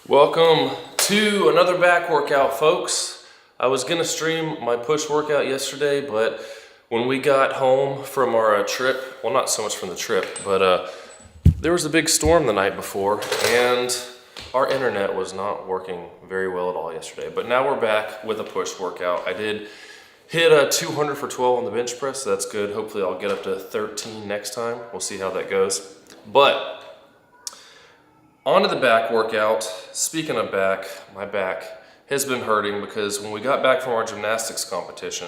Welcome to another back workout, folks. I was gonna stream my push workout yesterday, but when we got home from our trip, well, not so much from the trip, but there was a big storm the night before and our internet was not working very well at all yesterday. But now we're back with a push workout. I did hit a 200 for 12 on the bench press, so that's good. Hopefully I'll get up to 13 next time. We'll see how that goes. But on to the back workout. Speaking of back, my back has been hurting because when we got back from our gymnastics competition,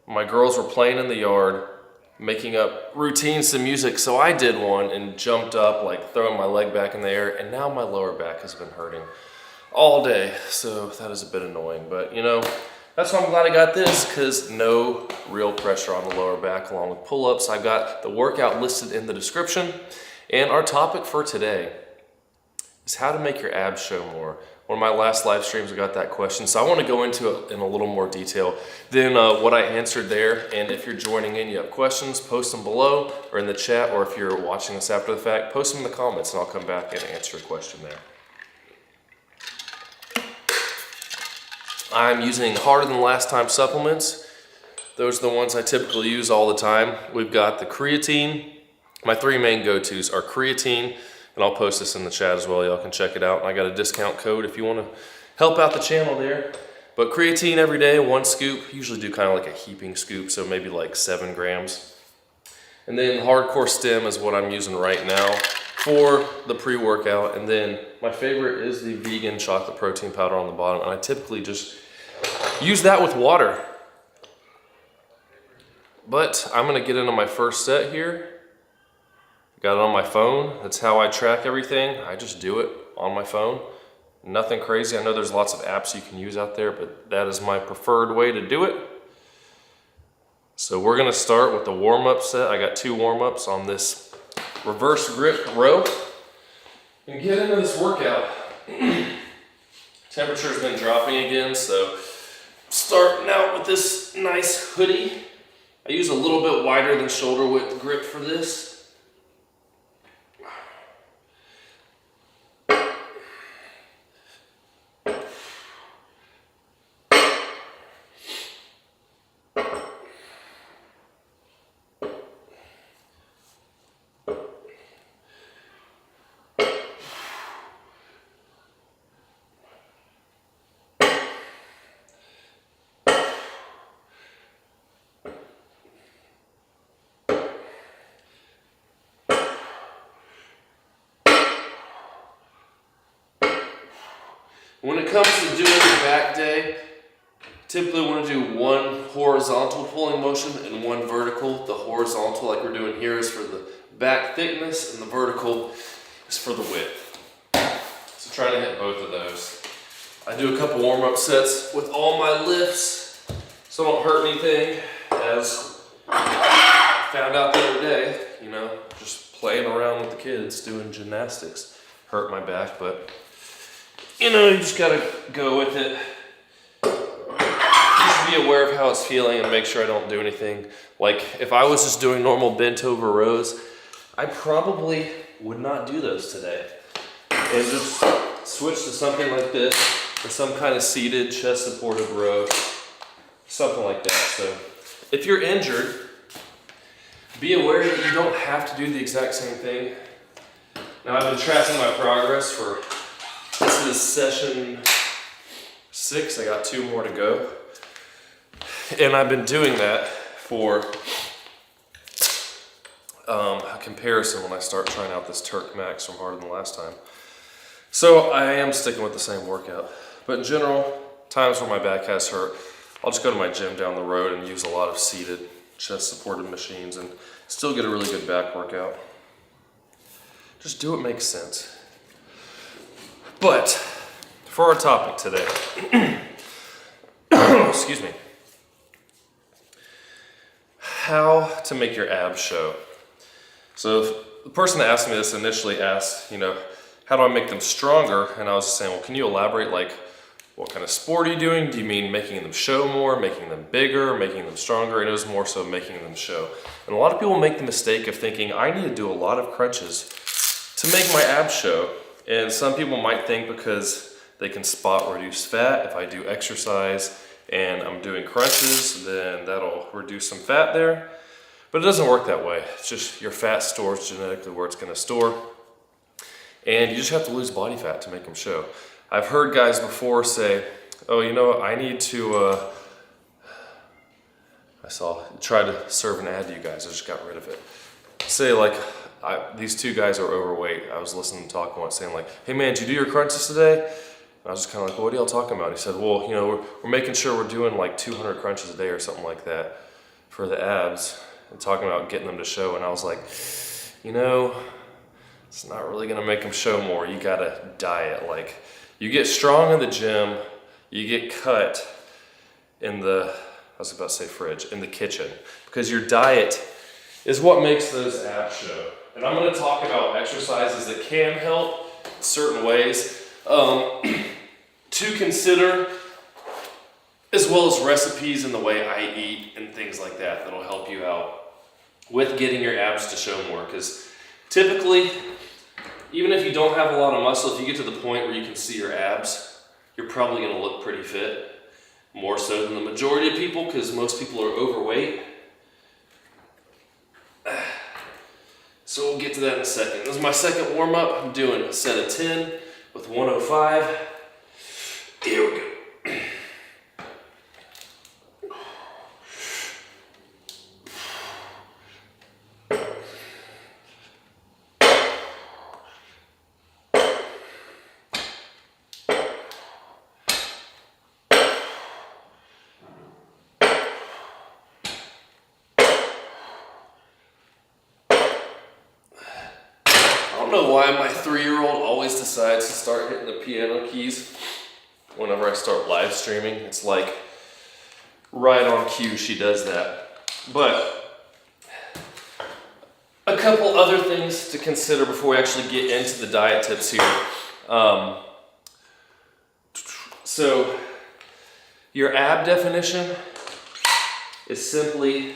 my girls were playing in the yard, making up routines to music, so I did one and jumped up, like throwing my leg back in the air, and now my lower back has been hurting all day, so that is a bit annoying. But you know, that's why I'm glad I got this, because no real pressure on the lower back along with pull-ups. I've got the workout listed in the description, and our topic for today is how to make your abs show more. One of my last live streams, I got that question, so I want to go into it in a little more detail than what I answered there. And if you're joining in, you have questions, post them below or in the chat, or if you're watching this after the fact, post them in the comments and I'll come back and answer your question there. I'm using Harder Than Last Time supplements. Those are the ones I typically use all the time. We've got the creatine. My three main go-tos are creatine, and I'll post this in the chat as well. Y'all can check it out. And I got a discount code if you want to help out the channel there. But creatine every day, 1 scoop. Usually do kind of like a heaping scoop, so maybe like 7 grams. And then Hardcore Stem is what I'm using right now for the pre-workout. And then my favorite is the vegan chocolate protein powder on the bottom. And I typically just use that with water. But I'm gonna get into my first set here. Got it on my phone. That's how I track everything. I just do it on my phone. Nothing crazy. I know there's lots of apps you can use out there, but that is my preferred way to do it. So we're gonna start with the warm-up set. I got 2 warm-ups on this reverse grip row. And get into this workout. Temperature's been dropping again, so starting out with this nice hoodie. I use a little bit wider than shoulder width grip for this. When it comes to doing the back day, typically want to do 1 horizontal pulling motion and 1 vertical. The horizontal, like we're doing here, is for the back thickness, and the vertical is for the width. So trying to hit both of those. I do a couple warm-up sets with all my lifts, so I don't hurt anything, as I found out the other day, you know, just playing around with the kids doing gymnastics hurt my back, but you know, you just gotta go with it. Just be aware of how it's feeling and make sure I don't do anything. Like, if I was just doing normal bent over rows, I probably would not do those today. And just switch to something like this, or some kind of seated chest supported row, something like that. So, if you're injured, be aware that you don't have to do the exact same thing. Now, I've been tracking my progress for this is session 6, I got 2 more to go. And I've been doing that for a comparison when I start trying out this Turk Max from Harder Than Last Time. So I am sticking with the same workout. But in general, times where my back has hurt, I'll just go to my gym down the road and use a lot of seated chest supported machines and still get a really good back workout. Just do what makes sense. But for our topic today, excuse me, how to make your abs show. So the person that asked me this initially asked, you know, how do I make them stronger? And I was just saying, well, can you elaborate, like, what kind of sport are you doing? Do you mean making them show more, making them bigger, making them stronger? And it was more so making them show. And a lot of people make the mistake of thinking, I need to do a lot of crunches to make my abs show. And some people might think because they can spot reduce fat, if I do exercise and I'm doing crunches, then that'll reduce some fat there. But it doesn't work that way. It's just your fat stores genetically where it's gonna store. And you just have to lose body fat to make them show. I've heard guys before say, oh, you know, I need to, try to serve an ad to you guys, I just got rid of it. Say like, these two guys are overweight. I was listening to talk once saying like, hey man, did you do your crunches today? And I was just kind of like, well, what are y'all talking about? He said, well, you know, we're making sure we're doing like 200 crunches a day or something like that for the abs and talking about getting them to show. And I was like, you know, it's not really gonna make them show more. You gotta diet. Like, you get strong in the gym, you get cut in the, I was about to say fridge, in the kitchen, because your diet is what makes those abs show. And I'm gonna talk about exercises that can help certain ways to consider, as well as recipes and the way I eat and things like that that'll help you out with getting your abs to show more. Because typically, even if you don't have a lot of muscle, if you get to the point where you can see your abs, you're probably gonna look pretty fit, more so than the majority of people, because most people are overweight. So we'll get to that in a second. This is my second warm up. I'm doing a set of 10 with 105. Here we go. I don't know why my 3-year-old always decides to start hitting the piano keys whenever I start live streaming. It's like right on cue she does that. But a couple other things to consider before we actually get into the diet tips here. So your ab definition is simply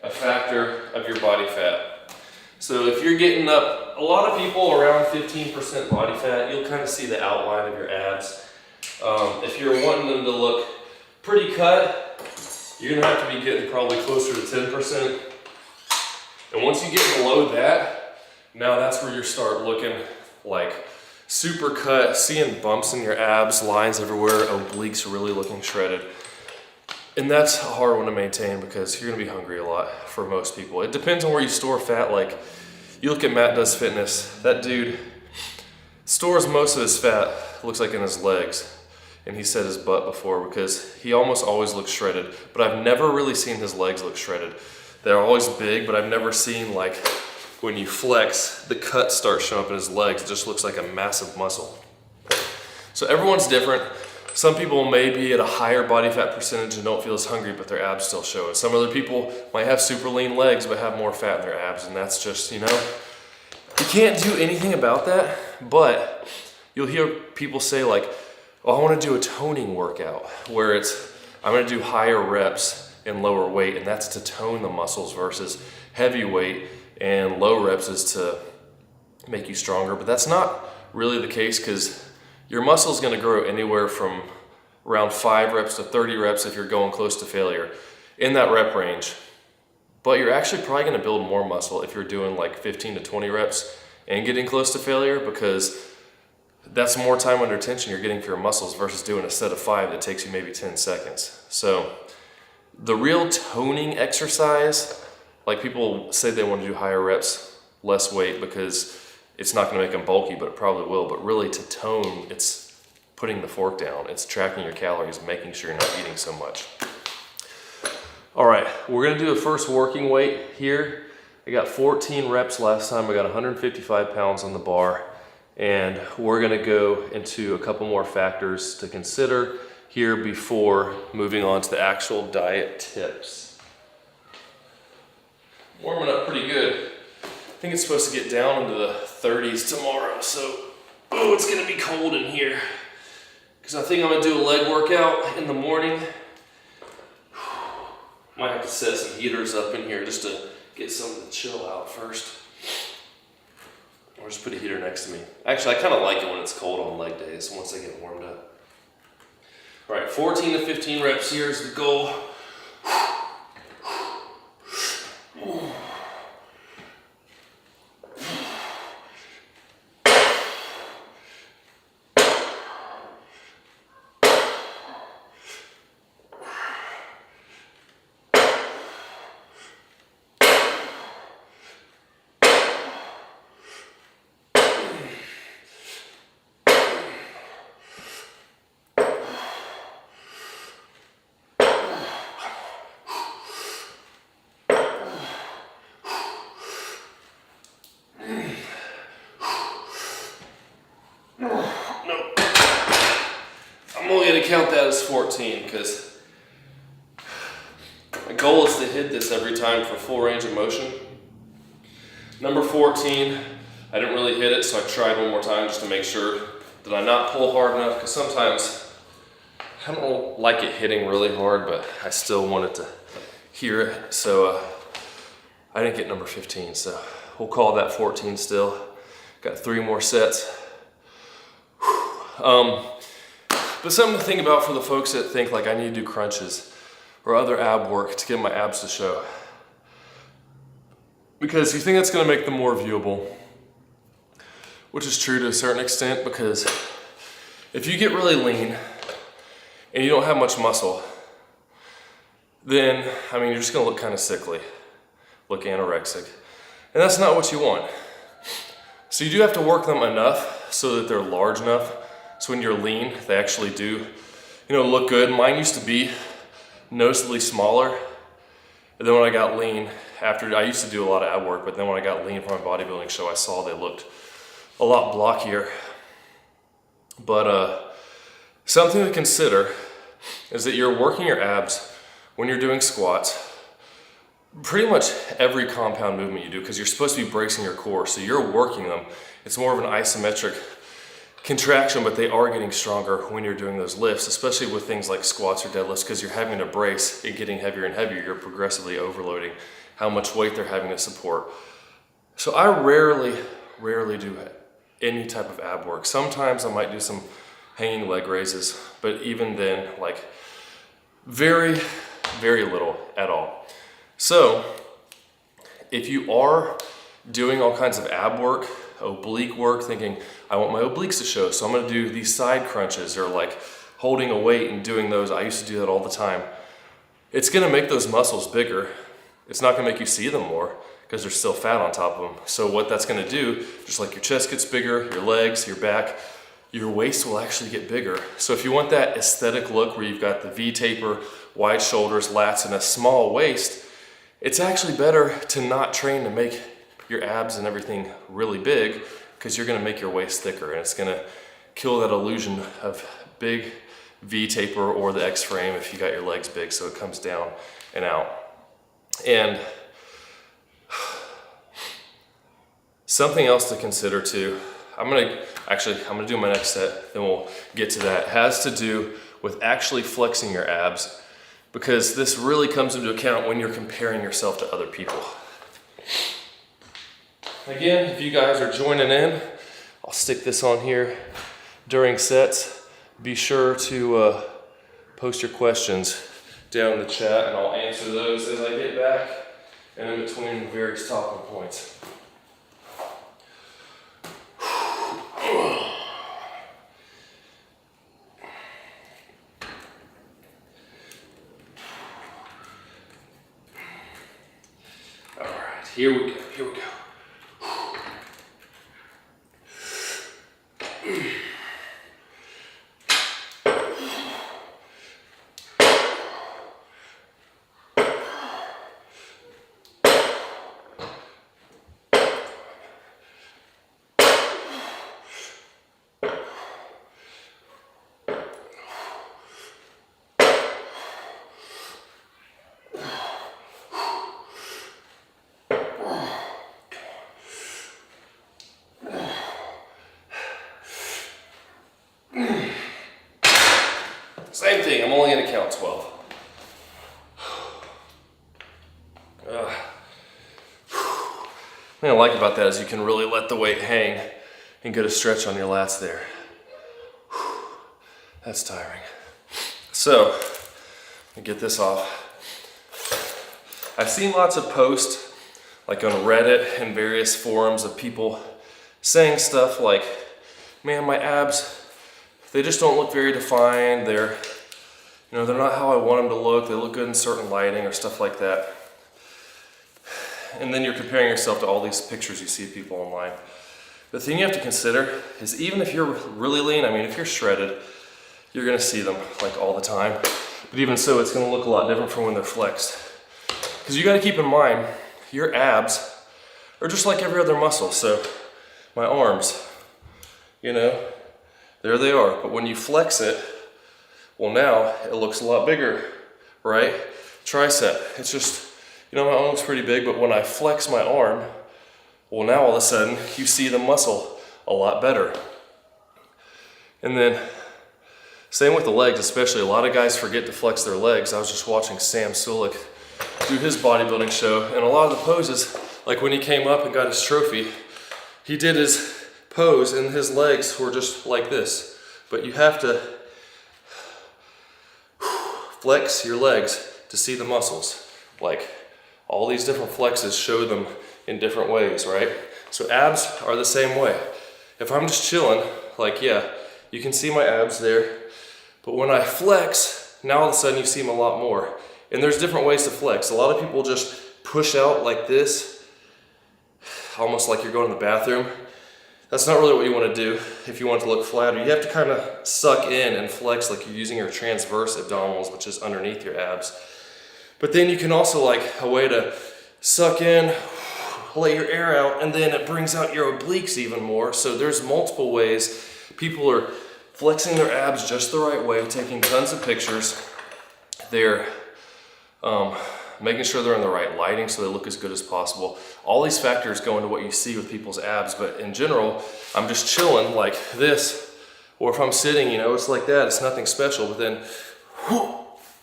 a factor of your body fat. So if you're getting up, a lot of people around 15% body fat, you'll kind of see the outline of your abs. If you're wanting them to look pretty cut, you're gonna have to be getting probably closer to 10%. And once you get below that, now that's where you start looking like super cut, seeing bumps in your abs, lines everywhere, obliques really looking shredded. And that's a hard one to maintain because you're gonna be hungry a lot for most people. It depends on where you store fat. Like, you look at Matt Does Fitness, that dude stores most of his fat, looks like in his legs. And he said his butt before because he almost always looks shredded, but I've never really seen his legs look shredded. They're always big, but I've never seen like when you flex, the cuts start showing up in his legs. It just looks like a massive muscle. So everyone's different. Some people may be at a higher body fat percentage and don't feel as hungry, but their abs still show it. Some other people might have super lean legs, but have more fat in their abs, and that's just, you know, you can't do anything about that, but you'll hear people say like, oh, I wanna do a toning workout, where it's, I'm gonna do higher reps and lower weight, and that's to tone the muscles versus heavy weight and low reps is to make you stronger. But that's not really the case because your muscle is going to grow anywhere from around 5 reps to 30 reps if you're going close to failure in that rep range. But you're actually probably going to build more muscle if you're doing like 15 to 20 reps and getting close to failure, because that's more time under tension you're getting for your muscles versus doing a set of 5 that takes you maybe 10 seconds. So the real toning exercise, like people say they want to do higher reps, less weight because it's not going to make them bulky, but it probably will. But really to tone, it's putting the fork down. It's tracking your calories, making sure you're not eating so much. All right, we're going to do a first working weight here. I got 14 reps last time. I got 155 pounds on the bar. And we're going to go into a couple more factors to consider here before moving on to the actual diet tips. Warming up pretty good. I think it's supposed to get down into the 30s tomorrow, so it's gonna be cold in here. Because I think I'm gonna do a leg workout in the morning. Might have to set some heaters up in here just to get some of the chill out first. Or just put a heater next to me. Actually, I kind of like it when it's cold on leg days, once I get warmed up. All right, 14 to 15 reps here is the goal. I'm only going to count that as 14 because my goal is to hit this every time for full range of motion. Number 14, I didn't really hit it, so I tried one more time just to make sure that I not pull hard enough, because sometimes I don't like it hitting really hard, but I still wanted to hear it. So I didn't get number 15, so we'll call that 14 still. Got 3 more sets. But something to think about for the folks that think like I need to do crunches or other ab work to get my abs to show. Because you think that's gonna make them more viewable, which is true to a certain extent, because if you get really lean and you don't have much muscle, then, I mean, you're just gonna look kind of sickly, look anorexic. And that's not what you want. So you do have to work them enough so that they're large enough. So when you're lean, they actually do, look good. Mine used to be noticeably smaller. And then when I got lean, I used to do a lot of ab work, but then when I got lean for my bodybuilding show, I saw they looked a lot blockier. But something to consider is that you're working your abs when you're doing squats. Pretty much every compound movement you do, because you're supposed to be bracing your core, so you're working them. It's more of an isometric contraction, but they are getting stronger when you're doing those lifts, especially with things like squats or deadlifts, because you're having to brace and getting heavier and heavier. You're progressively overloading how much weight they're having to support. So I rarely do any type of ab work. Sometimes I might do some hanging leg raises, but even then, like very, very little at all. So if you are doing all kinds of ab work, oblique work, thinking I want my obliques to show, so I'm gonna do these side crunches or like holding a weight and doing those. I used to do that all the time. It's gonna make those muscles bigger. It's not gonna make you see them more because there's still fat on top of them. So what that's gonna do, just like your chest gets bigger, your legs, your back, your waist will actually get bigger. So if you want that aesthetic look where you've got the V taper, wide shoulders, lats, and a small waist, it's actually better to not train to make your abs and everything really big, because you're gonna make your waist thicker and it's gonna kill that illusion of big V taper or the X frame if you got your legs big, so it comes down and out. And something else to consider too, I'm gonna do my next set, then we'll get to that, has to do with actually flexing your abs, because this really comes into account when you're comparing yourself to other people. Again, if you guys are joining in, I'll stick this on here during sets. Be sure to post your questions down in the chat and I'll answer those as I get back and in between various talking points. All right, here we go. Same thing, I'm only gonna count 12. thing I like about that is you can really let the weight hang and get a stretch on your lats there. Whew, that's tiring. So, let me get this off. I've seen lots of posts, like on Reddit and various forums of people saying stuff like, man, my abs, they just don't look very defined. They're not how I want them to look. They look good in certain lighting or stuff like that. And then you're comparing yourself to all these pictures you see of people online. The thing you have to consider is even if you're really lean, I mean, if you're shredded, you're gonna see them like all the time. But even so, it's gonna look a lot different from when they're flexed. Because you gotta keep in mind, your abs are just like every other muscle. So my arms, there they are. But when you flex it, well, now it looks a lot bigger, right? Tricep, it's just, my arm looks pretty big, but when I flex my arm, well, now all of a sudden you see the muscle a lot better. And then same with the legs, especially. A lot of guys forget to flex their legs. I was just watching Sam Sulik do his bodybuilding show, and a lot of the poses, like when he came up and got his trophy, he did his pose and his legs were just like this. But you have to flex your legs to see the muscles. Like all these different flexes show them in different ways, right? So abs are the same way. If I'm just chilling, like, yeah, you can see my abs there, but when I flex, now all of a sudden you see them a lot more. And there's different ways to flex. A lot of people just push out like this, almost like you're going to the bathroom. That's not really what you want to do if you want it to look flatter. You have to kind of suck in and flex like you're using your transverse abdominals, which is underneath your abs. But then you can also, like, a way to suck in, let your air out, and then it brings out your obliques even more. So there's multiple ways. People are flexing their abs just the right way, taking tons of pictures. They're making sure they're in the right lighting so they look as good as possible. All these factors go into what you see with people's abs, but in general, I'm just chilling like this, or if I'm sitting, it's like that. It's nothing special, but then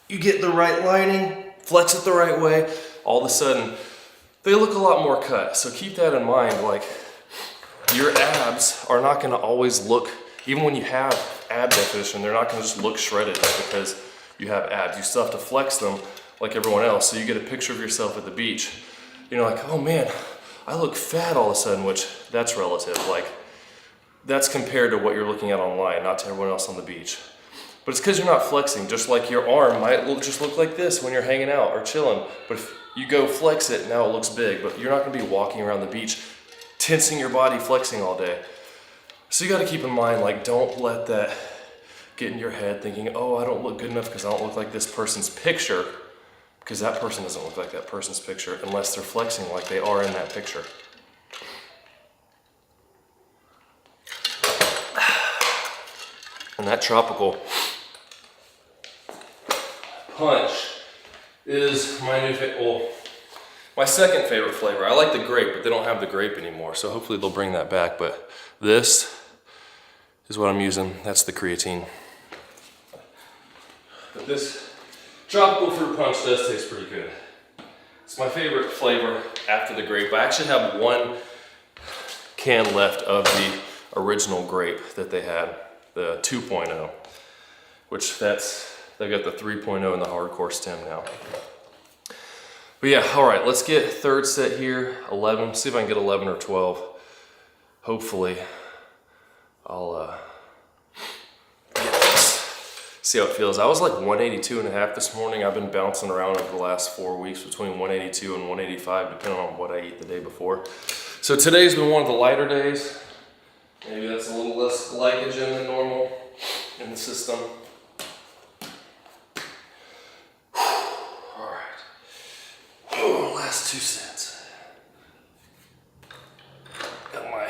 you get the right lighting, flex it the right way, all of a sudden, they look a lot more cut. So keep that in mind. Like, your abs are not gonna always look, even when you have ab definition, they're not gonna just look shredded just because you have abs. You still have to flex them like everyone else. So you get a picture of yourself at the beach. You're like, oh man, I look fat all of a sudden, which that's relative. Like, that's compared to what you're looking at online, not to everyone else on the beach. But it's because you're not flexing. Just like your arm might just look like this when you're hanging out or chilling. But if you go flex it, now it looks big. But you're not gonna be walking around the beach, tensing your body, flexing all day. So you gotta keep in mind, like, don't let that get in your head thinking, oh, I don't look good enough because I don't look like this person's picture. Because that person doesn't look like that person's picture unless they're flexing like they are in that picture. And that tropical punch is my new favorite, my second favorite flavor. I like the grape, but they don't have the grape anymore. So hopefully they'll bring that back. But this is what I'm using. That's the creatine. But this tropical fruit punch does taste pretty good. It's my favorite flavor after the grape. I actually have one can left of the original grape that they had, the 2.0, which they got the 3.0 in the hardcore stem now. But yeah, all right, let's get third set here, 11. See if I can get 11 or 12. Hopefully, I'll get this. See how it feels. I was like 182.5 this morning. I've been bouncing around over the last 4 weeks between 182 and 185, depending on what I eat the day before. So today's been one of the lighter days. Maybe that's a little less glycogen than normal in the system. All right. Oh, last 2 sets. Got my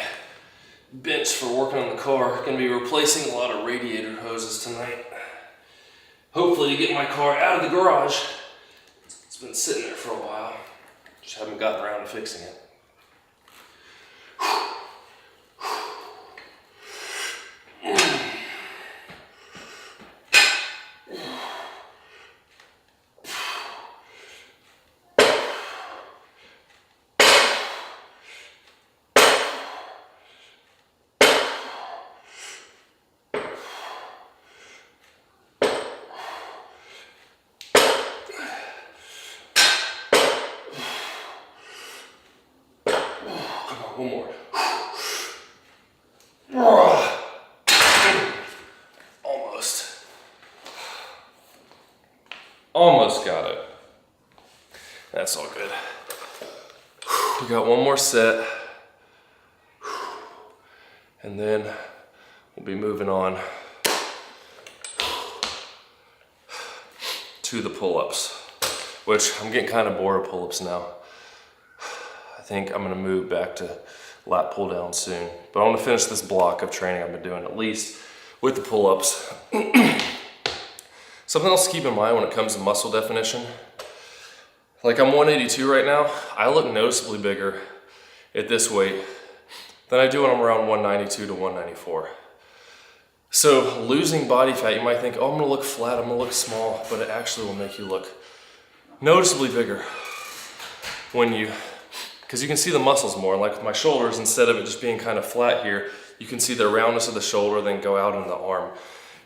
bench for working on the car. Gonna be replacing a lot of radiator hoses tonight. Hopefully to get my car out of the garage. It's been sitting there for a while. Just haven't gotten around to fixing it. Almost got it. That's all good. We got one more set. And then we'll be moving on to the pull-ups, which I'm getting kind of bored of pull-ups now. I think I'm gonna move back to lat pull down soon, but I want to finish this block of training I've been doing, at least with the pull-ups. Something else to keep in mind when it comes to muscle definition, like I'm 182 right now, I look noticeably bigger at this weight than I do when I'm around 192 to 194. So losing body fat, you might think, oh, I'm gonna look flat, I'm gonna look small, but it actually will make you look noticeably bigger when you, because you can see the muscles more. Like my shoulders, instead of it just being kind of flat here, you can see the roundness of the shoulder then go out in the arm.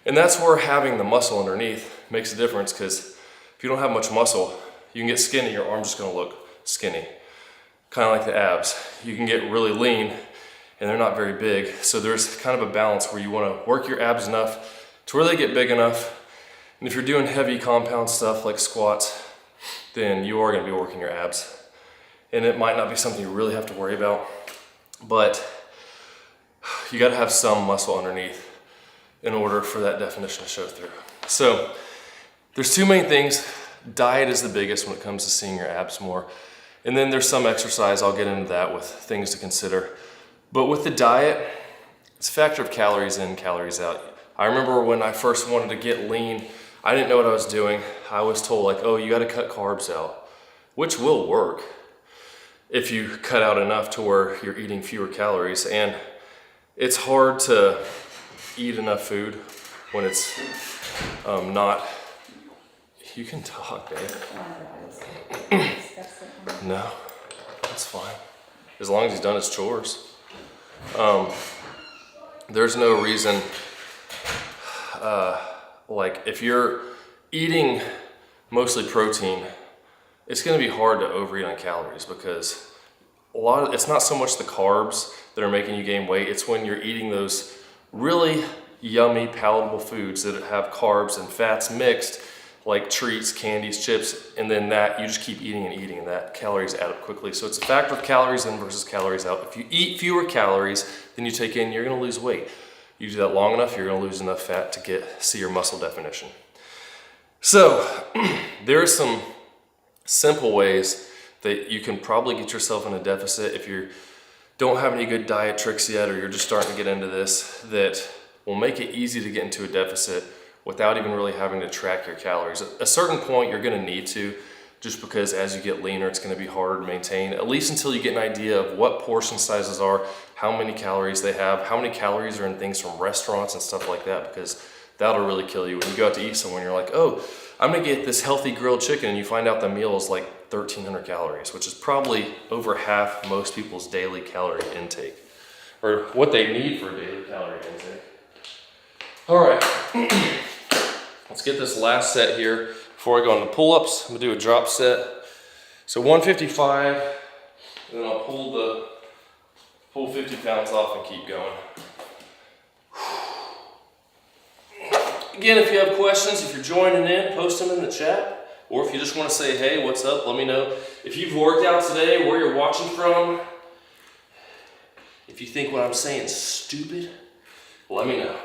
And that's where having the muscle underneath makes a difference, because if you don't have much muscle, you can get skinny, your arm's just gonna look skinny. Kind of like the abs. You can get really lean and they're not very big. So there's kind of a balance where you wanna work your abs enough to where they get big enough. And if you're doing heavy compound stuff like squats, then you are gonna be working your abs. And it might not be something you really have to worry about, but you gotta have some muscle underneath in order for that definition to show through. So there's two main things. Diet is the biggest when it comes to seeing your abs more. And then there's some exercise, I'll get into that with things to consider. But with the diet, it's a factor of calories in, calories out. I remember when I first wanted to get lean, I didn't know what I was doing. I was told like, oh, you gotta cut carbs out, which will work if you cut out enough to where you're eating fewer calories. And it's hard to eat enough food when it's not, you can talk, babe. No, that's fine. As long as he's done his chores. There's no reason, like if you're eating mostly protein, it's gonna be hard to overeat on calories, because it's not so much the carbs that are making you gain weight, it's when you're eating those really yummy, palatable foods that have carbs and fats mixed, like treats, candies, chips, and then that you just keep eating and eating, and that calories add up quickly. So it's a factor of calories in versus calories out. If you eat fewer calories than you take in, you're gonna lose weight. You do that long enough, you're gonna lose enough fat to see your muscle definition. So there are some simple ways that you can probably get yourself in a deficit if you don't have any good diet tricks yet, or you're just starting to get into this, that will make it easy to get into a deficit without even really having to track your calories. At a certain point, you're gonna need to, just because as you get leaner, it's gonna be harder to maintain, at least until you get an idea of what portion sizes are, how many calories they have, how many calories are in things from restaurants and stuff like that, because that'll really kill you. When you go out to eat somewhere and you're like, oh, I'm gonna get this healthy grilled chicken, and you find out the meal is like 1,300 calories, which is probably over half most people's daily calorie intake, or what they need for a daily calorie intake. All right, let's get this last set here before I go on the pull-ups. I'm gonna do a drop set. So 155, and then I'll pull 50 pounds off and keep going. Again, if you have questions, if you're joining in, post them in the chat. Or if you just want to say, hey, what's up, let me know. If you've worked out today, where you're watching from, if you think what I'm saying is stupid, let me know.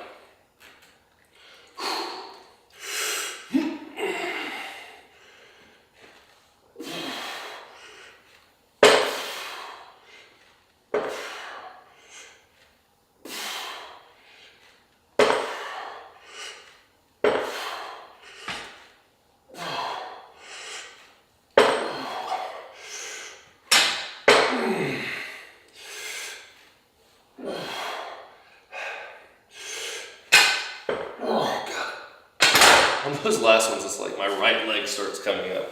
On those last ones, it's like my right leg starts coming up.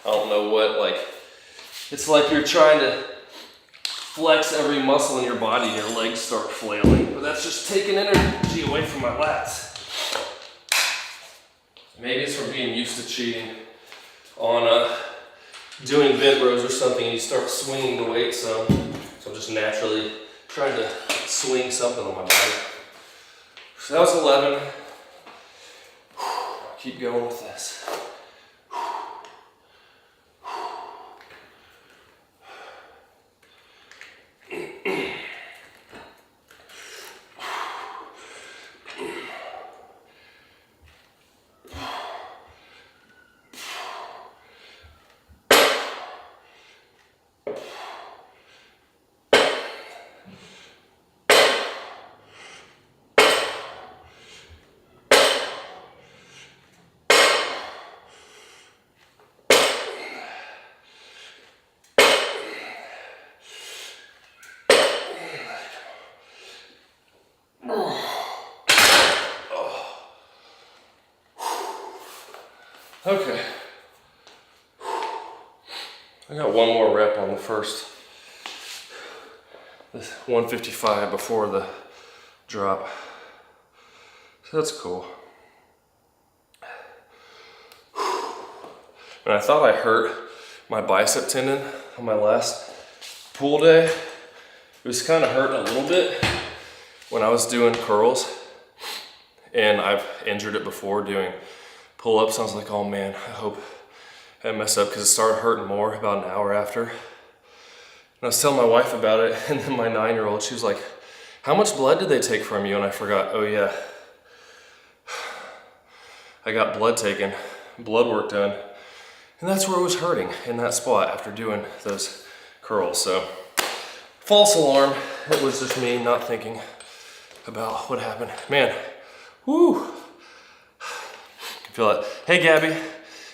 I don't know what, like, it's like you're trying to flex every muscle in your body and your legs start flailing, but that's just taking energy away from my lats. Maybe it's from being used to cheating on doing bent rows or something, and you start swinging the weight some. So I'm just naturally trying to swing something on my body. So that was 11. Keep going with this. Okay. I got one more rep on the first. This 155 before the drop. So that's cool. And I thought I hurt my bicep tendon on my last pull day. It was kind of hurting a little bit when I was doing curls. And I've injured it before doing pull-ups. I was like, oh man, I hope I didn't mess up, because it started hurting more about an hour after. And I was telling my wife about it, and then my 9-year-old, she was like, how much blood did they take from you? And I forgot, oh yeah, I got blood taken, blood work done. And that's where it was hurting, in that spot after doing those curls. So, false alarm. It was just me not thinking about what happened. Man, whoo. I feel it. Hey Gabby.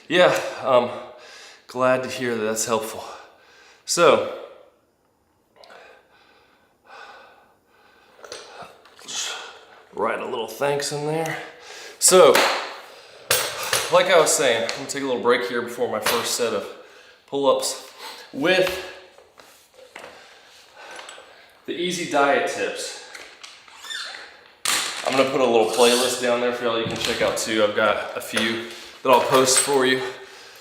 Yeah, glad to hear that that's helpful. So, just write a little thanks in there. So, like I was saying, I'm gonna take a little break here before my first set of pull-ups with the easy diet tips. I'm gonna put a little playlist down there for y'all you can check out too. I've got a few that I'll post for you.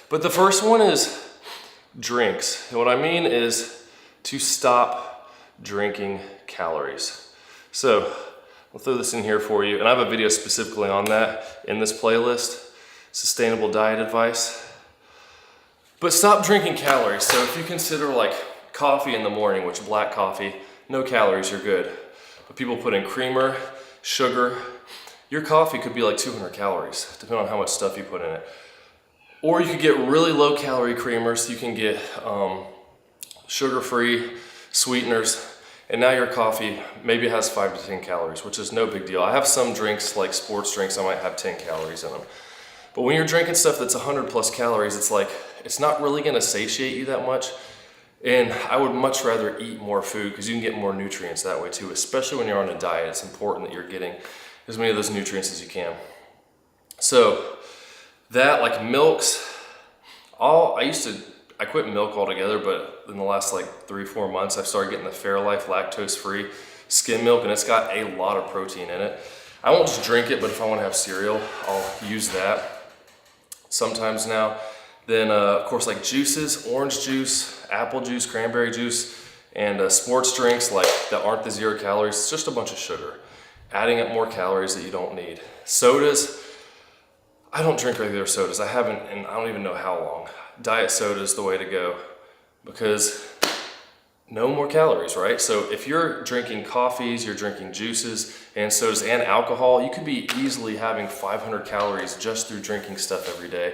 But the first one is drinks. And what I mean is to stop drinking calories. So I'll throw this in here for you. And I have a video specifically on that in this playlist, sustainable diet advice. But stop drinking calories. So if you consider like coffee in the morning, which black coffee, no calories, you're good. But people put in creamer, sugar, your coffee could be like 200 calories, depending on how much stuff you put in it. Or you could get really low calorie creamers. You can get sugar-free sweeteners, and now your coffee maybe has 5 to 10 calories, which is no big deal. I have some drinks, like sports drinks, I might have 10 calories in them. But when you're drinking stuff that's 100 plus calories, it's like, it's not really gonna satiate you that much. And I would much rather eat more food, because you can get more nutrients that way too, especially when you're on a diet. It's important that you're getting as many of those nutrients as you can. So that, like milks, I quit milk altogether, but in the last like 3-4 months, I've started getting the Fairlife lactose-free skim milk, and it's got a lot of protein in it. I won't just drink it, but if I want to have cereal, I'll use that sometimes now. Then of course, like juices, orange juice, apple juice, cranberry juice, and sports drinks like that aren't the 0 calories. It's just a bunch of sugar, adding up more calories that you don't need. Sodas, I don't drink regular sodas. I haven't, and I don't even know how long. Diet soda is the way to go, because no more calories, right? So if you're drinking coffees, you're drinking juices and sodas and alcohol, you could be easily having 500 calories just through drinking stuff every day.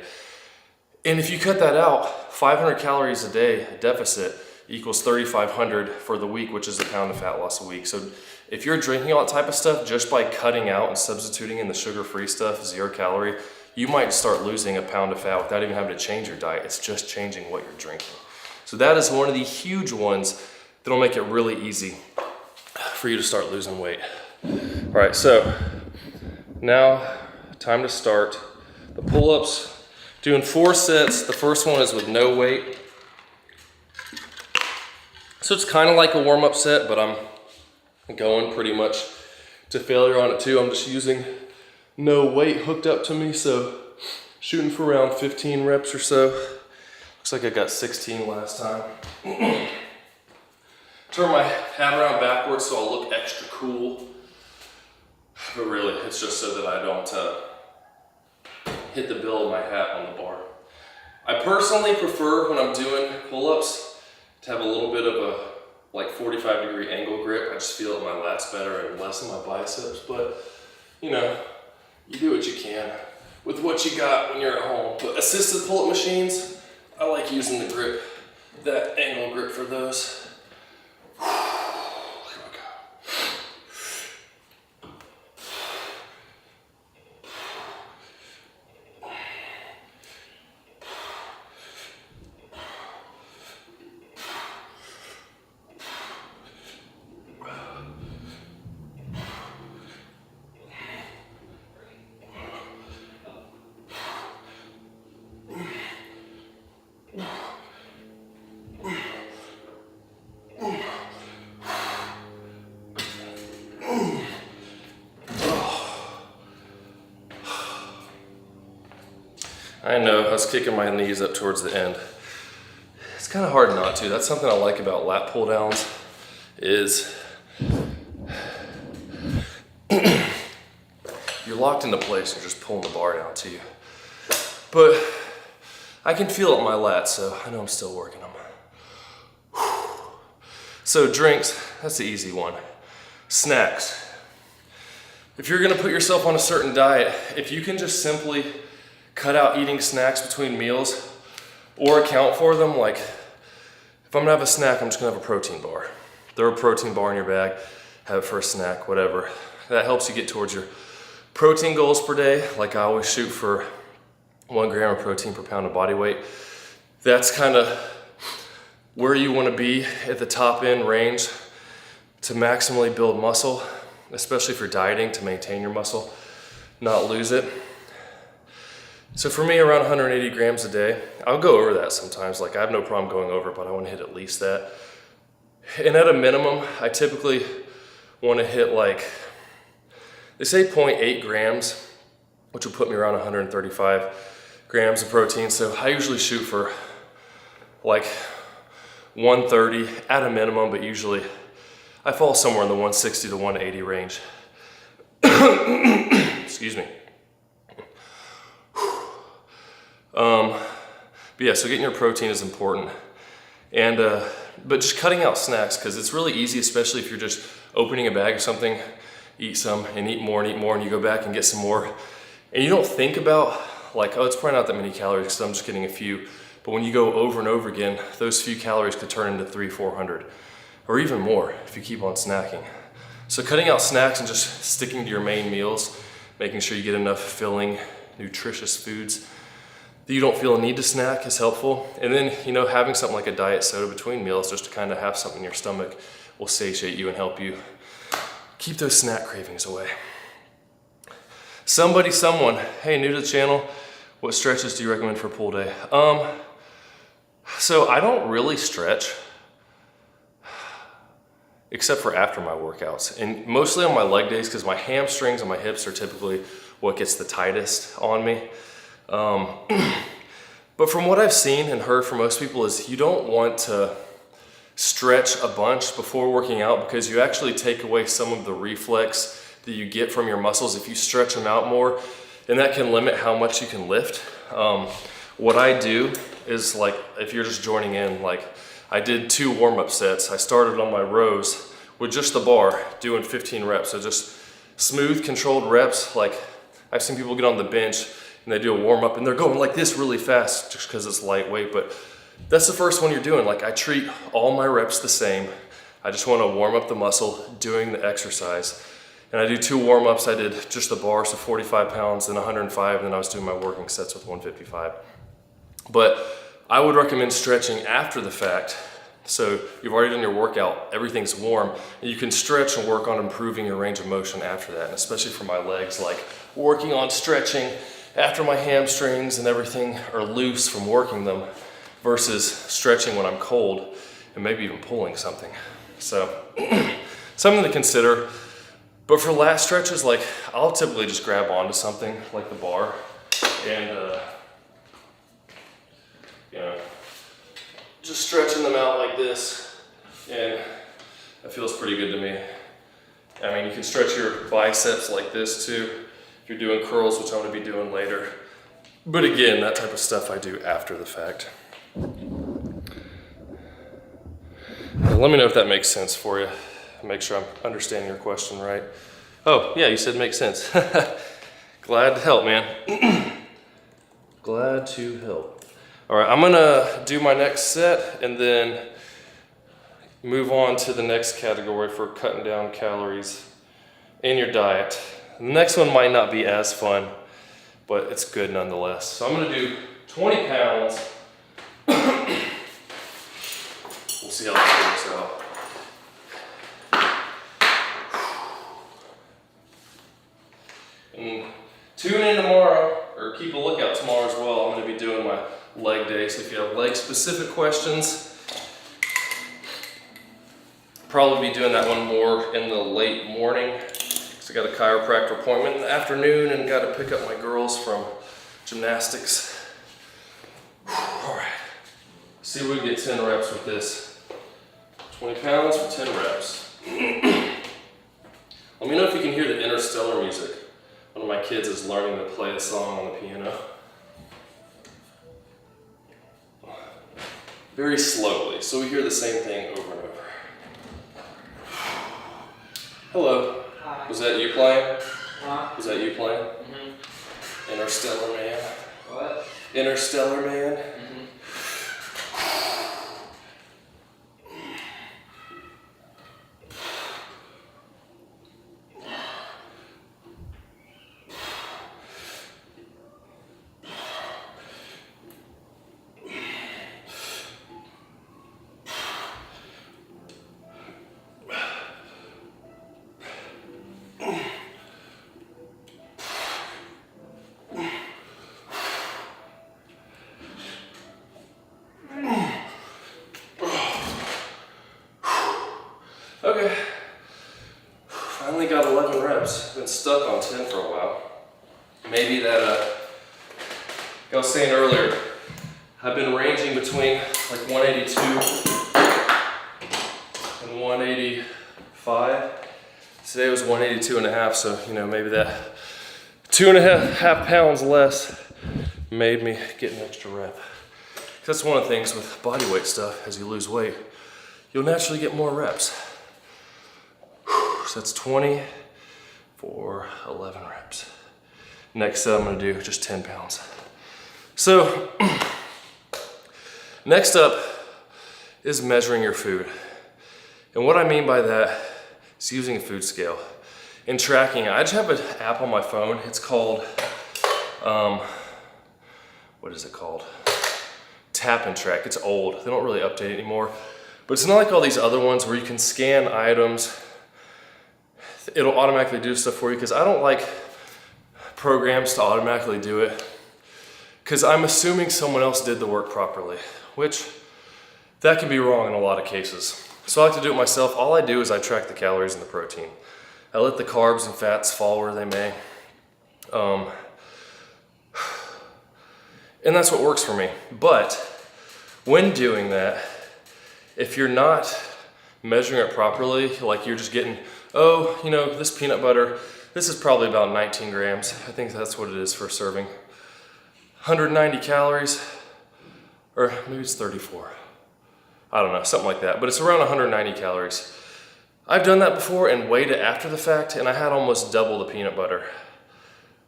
And if you cut that out, 500 calories a day deficit equals 3,500 for the week, which is a pound of fat loss a week. So if you're drinking all that type of stuff, just by cutting out and substituting in the sugar-free stuff, 0 calorie, you might start losing a pound of fat without even having to change your diet. It's just changing what you're drinking. So that is one of the huge ones that'll make it really easy for you to start losing weight. All right, so now time to start the pull-ups. Doing 4 sets. The first one is with no weight. So it's kind of like a warm-up set, but I'm going pretty much to failure on it too. I'm just using no weight hooked up to me, so shooting for around 15 reps or so. Looks like I got 16 last time. Turn my hat around backwards so I'll look extra cool. But really, it's just so that I don't hit the bill of my hat on the bar. I personally prefer, when I'm doing pull-ups, to have a little bit of a like 45-degree angle grip. I just feel it in my lats better and less in my biceps, but you know, you do what you can with what you got when you're at home. But assisted pull-up machines, I like using the grip, that angle grip for those. I know, I was kicking my knees up towards the end. It's kind of hard not to. That's something I like about lat pull downs is you're locked into place, you're just pulling the bar down to you. But I can feel it in my lats, so I know I'm still working them. So drinks, that's the easy one. Snacks. If you're gonna put yourself on a certain diet, if you can just simply cut out eating snacks between meals or account for them, like if I'm gonna have a snack, I'm just gonna have a protein bar. Throw a protein bar in your bag, have it for a snack, whatever. That helps you get towards your protein goals per day. Like I always shoot for 1 gram of protein per pound of body weight. That's kind of where you want to be at the top end range to maximally build muscle, especially if you're dieting, to maintain your muscle, not lose it. So for me, around 180 grams a day. I'll go over that sometimes. Like I have no problem going over it, but I want to hit at least that. And at a minimum, I typically want to hit like, they say 0.8 grams, which will put me around 135 grams of protein. So I usually shoot for like 130 at a minimum, but usually I fall somewhere in the 160 to 180 range. Excuse me. But yeah, so getting your protein is important. And but just cutting out snacks, because it's really easy, especially if you're just opening a bag of something, eat some and eat more and eat more, and you go back and get some more. And you don't think about like, oh, it's probably not that many calories because I'm just getting a few. But when you go over and over again, those few calories could turn into 300-400 or even more if you keep on snacking. So cutting out snacks and just sticking to your main meals, making sure you get enough filling, nutritious foods that you don't feel a need to snack is helpful. And then, you know, having something like a diet soda between meals just to kind of have something in your stomach will satiate you and help you keep those snack cravings away. Someone, hey, new to the channel, what stretches do you recommend for pull day? So I don't really stretch except for after my workouts, and mostly on my leg days because my hamstrings and my hips are typically what gets the tightest on me. But from what I've seen and heard from most people is you don't want to stretch a bunch before working out because you actually take away some of the reflex that you get from your muscles if you stretch them out more, and that can limit how much you can lift. What I do is, like, if you're just joining in, like I did 2 warm-up sets. I started on my rows with just the bar doing 15 reps. So just smooth, controlled reps. Like I've seen people get on the bench and they do a warm-up and they're going like this really fast just because it's lightweight, but that's the first one you're doing. Like I treat all my reps the same. I just want to warm up the muscle doing the exercise. And I do 2 warm-ups. I did just the bar, so 45 pounds, then 105, and then I was doing my working sets with 155. But I would recommend stretching after the fact. So you've already done your workout, everything's warm, and you can stretch and work on improving your range of motion after that. And especially for my legs, like working on stretching after my hamstrings and everything are loose from working them versus stretching when I'm cold and maybe even pulling something. So something to consider. But for lat stretches, like I'll typically just grab onto something like the bar and you know, just stretching them out like this, and that feels pretty good to me. I mean, you can stretch your biceps like this too if you're doing curls, which I'm going to be doing later. But again, that type of stuff I do after the fact. Now, let me know if that makes sense for you. Make sure I'm understanding your question right. Oh, yeah, you said makes sense. Glad to help, man. Glad to help. All right, I'm gonna do my next set and then move on to the next category for cutting down calories in your diet. The next one might not be as fun, but it's good nonetheless. So I'm gonna do 20 pounds. We'll see how this works out. And tune in tomorrow, or keep a lookout tomorrow as well. I'm going to be doing my leg day, so if you have leg specific questions, probably be doing that one more in the late morning, because I got a chiropractor appointment in the afternoon and got to pick up my girls from gymnastics. See if we can get 10 reps with this. 20 pounds for 10 reps. Let me know if you can hear the Interstellar music. One of my kids is learning to play the song on the piano. Very slowly, so we hear the same thing over and over. Hello. Hi. Was that you playing? Huh? Was that you playing? Mm-hmm. Interstellar Man. What? Interstellar Man. Mm-hmm. Okay, finally got 11 reps. Been stuck on 10 for a while. Maybe that, like I was saying earlier, I've been ranging between like 182 and 185. Today was 182 and a half, so you know, maybe that 2.5 pounds less made me get an extra rep. That's one of the things with body weight stuff. As you lose weight, you'll naturally get more reps. So that's 20 for 11 reps. Next set I'm gonna do just 10 pounds. So next up is measuring your food. And what I mean by that is using a food scale and tracking. I just have an app on my phone. It's called, what is it called? Tap and Track. It's old. They don't really update it anymore. But it's not like all these other ones where you can scan items. It'll automatically do stuff for you, because I don't like programs to automatically do it, because I'm assuming someone else did the work properly, which that can be wrong in a lot of cases. So I like to do it myself. All I do is I track the calories and the protein. I let the carbs and fats fall where they may. And that's what works for me. But when doing that, if you're not measuring it properly, like you're just getting, oh, you know, this peanut butter, this is probably about 19 grams. I think that's what it is for a serving. 190 calories, or maybe it's 34. I don't know, something like that, but it's around 190 calories. I've done that before and weighed it after the fact, and I had almost double the peanut butter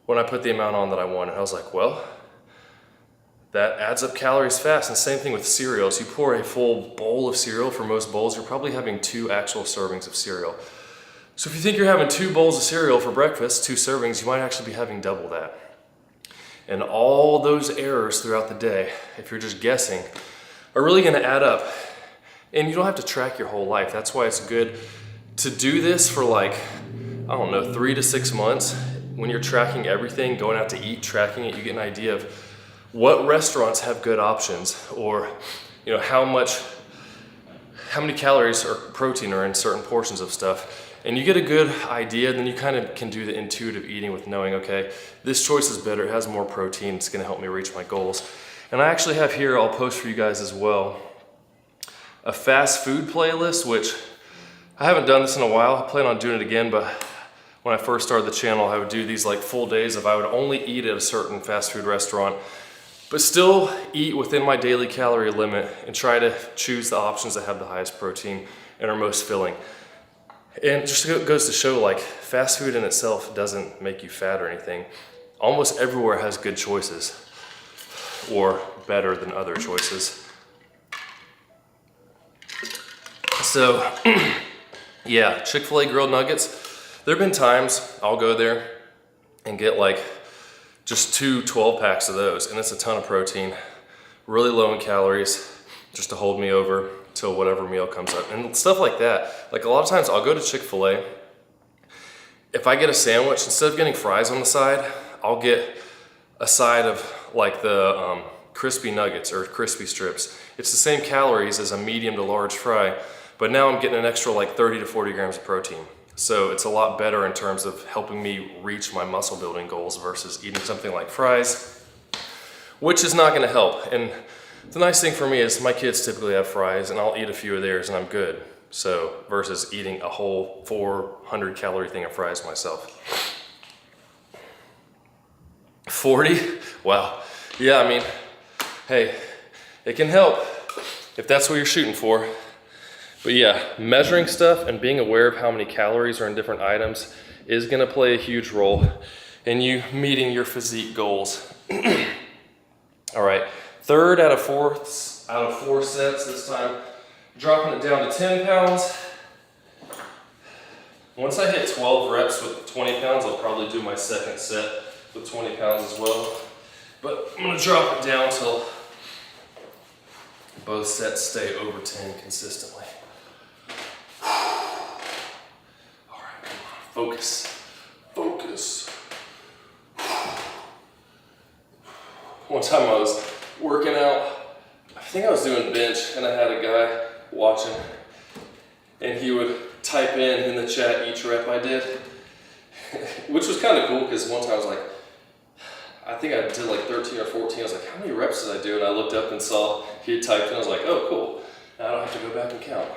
when I put the amount on that I wanted. I was like, well, that adds up calories fast. And same thing with cereals. You pour a full bowl of cereal. For most bowls, you're probably having 2 actual servings of cereal. So if you think you're having 2 bowls of cereal for breakfast, 2 servings, you might actually be having double that. And all those errors throughout the day, if you're just guessing, are really gonna add up. And you don't have to track your whole life. That's why it's good to do this for like, I don't know, 3 to 6 months. When you're tracking everything, going out to eat, tracking it, you get an idea of what restaurants have good options, or you know, how many calories or protein are in certain portions of stuff. And you get a good idea, then you kind of can do the intuitive eating with knowing, okay, this choice is better, it has more protein, it's gonna help me reach my goals. And I actually have here, I'll post for you guys as well, a fast food playlist, which I haven't done this in a while. I plan on doing it again, but when I first started the channel, I would do these like full days of I would only eat at a certain fast food restaurant, but still eat within my daily calorie limit and try to choose the options that have the highest protein and are most filling. And just goes to show, like, fast food in itself doesn't make you fat or anything. Almost everywhere has good choices, or better than other choices. So, yeah, Chick-fil-A grilled nuggets. There have been times I'll go there and get like just 2 12-packs of those, and it's a ton of protein, really low in calories, just to hold me over till whatever meal comes up, and stuff like that. Like a lot of times I'll go to Chick-fil-A. If I get a sandwich, instead of getting fries on the side, I'll get a side of like the crispy nuggets or crispy strips. It's the same calories as a medium to large fry, but now I'm getting an extra like 30 to 40 grams of protein. So it's a lot better in terms of helping me reach my muscle building goals versus eating something like fries, which is not gonna help. And The nice thing for me is my kids typically have fries and I'll eat a few of theirs and I'm good. So versus eating a whole 400 calorie thing of fries myself. 40? Wow. Yeah, I mean, hey, it can help if that's what you're shooting for. But yeah, measuring stuff and being aware of how many calories are in different items is gonna play a huge role in you meeting your physique goals. All right, third out of four sets this time, dropping it down to 10 pounds. Once I hit 12 reps with 20 pounds, I'll probably do my second set with 20 pounds as well. But I'm gonna drop it down till both sets stay over 10 consistently. All right, focus, focus. One time I was working out, I think I was doing bench, and I had a guy watching, and he would type in the chat each rep I did, which was kind of cool because one time I was like, I think I did like 13 or 14. I was like, how many reps did I do? And I looked up and saw he had typed in. I was like, oh, cool. Now I don't have to go back and count.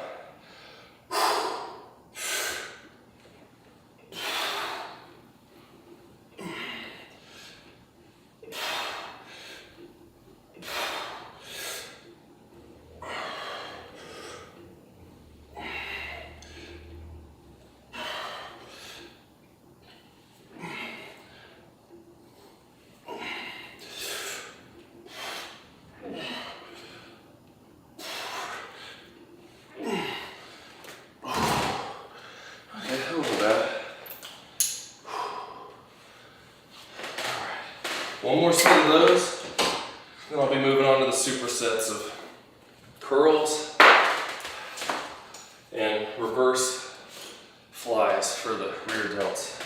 One more set of those, then I'll be moving on to the supersets of curls and reverse flies for the rear delts.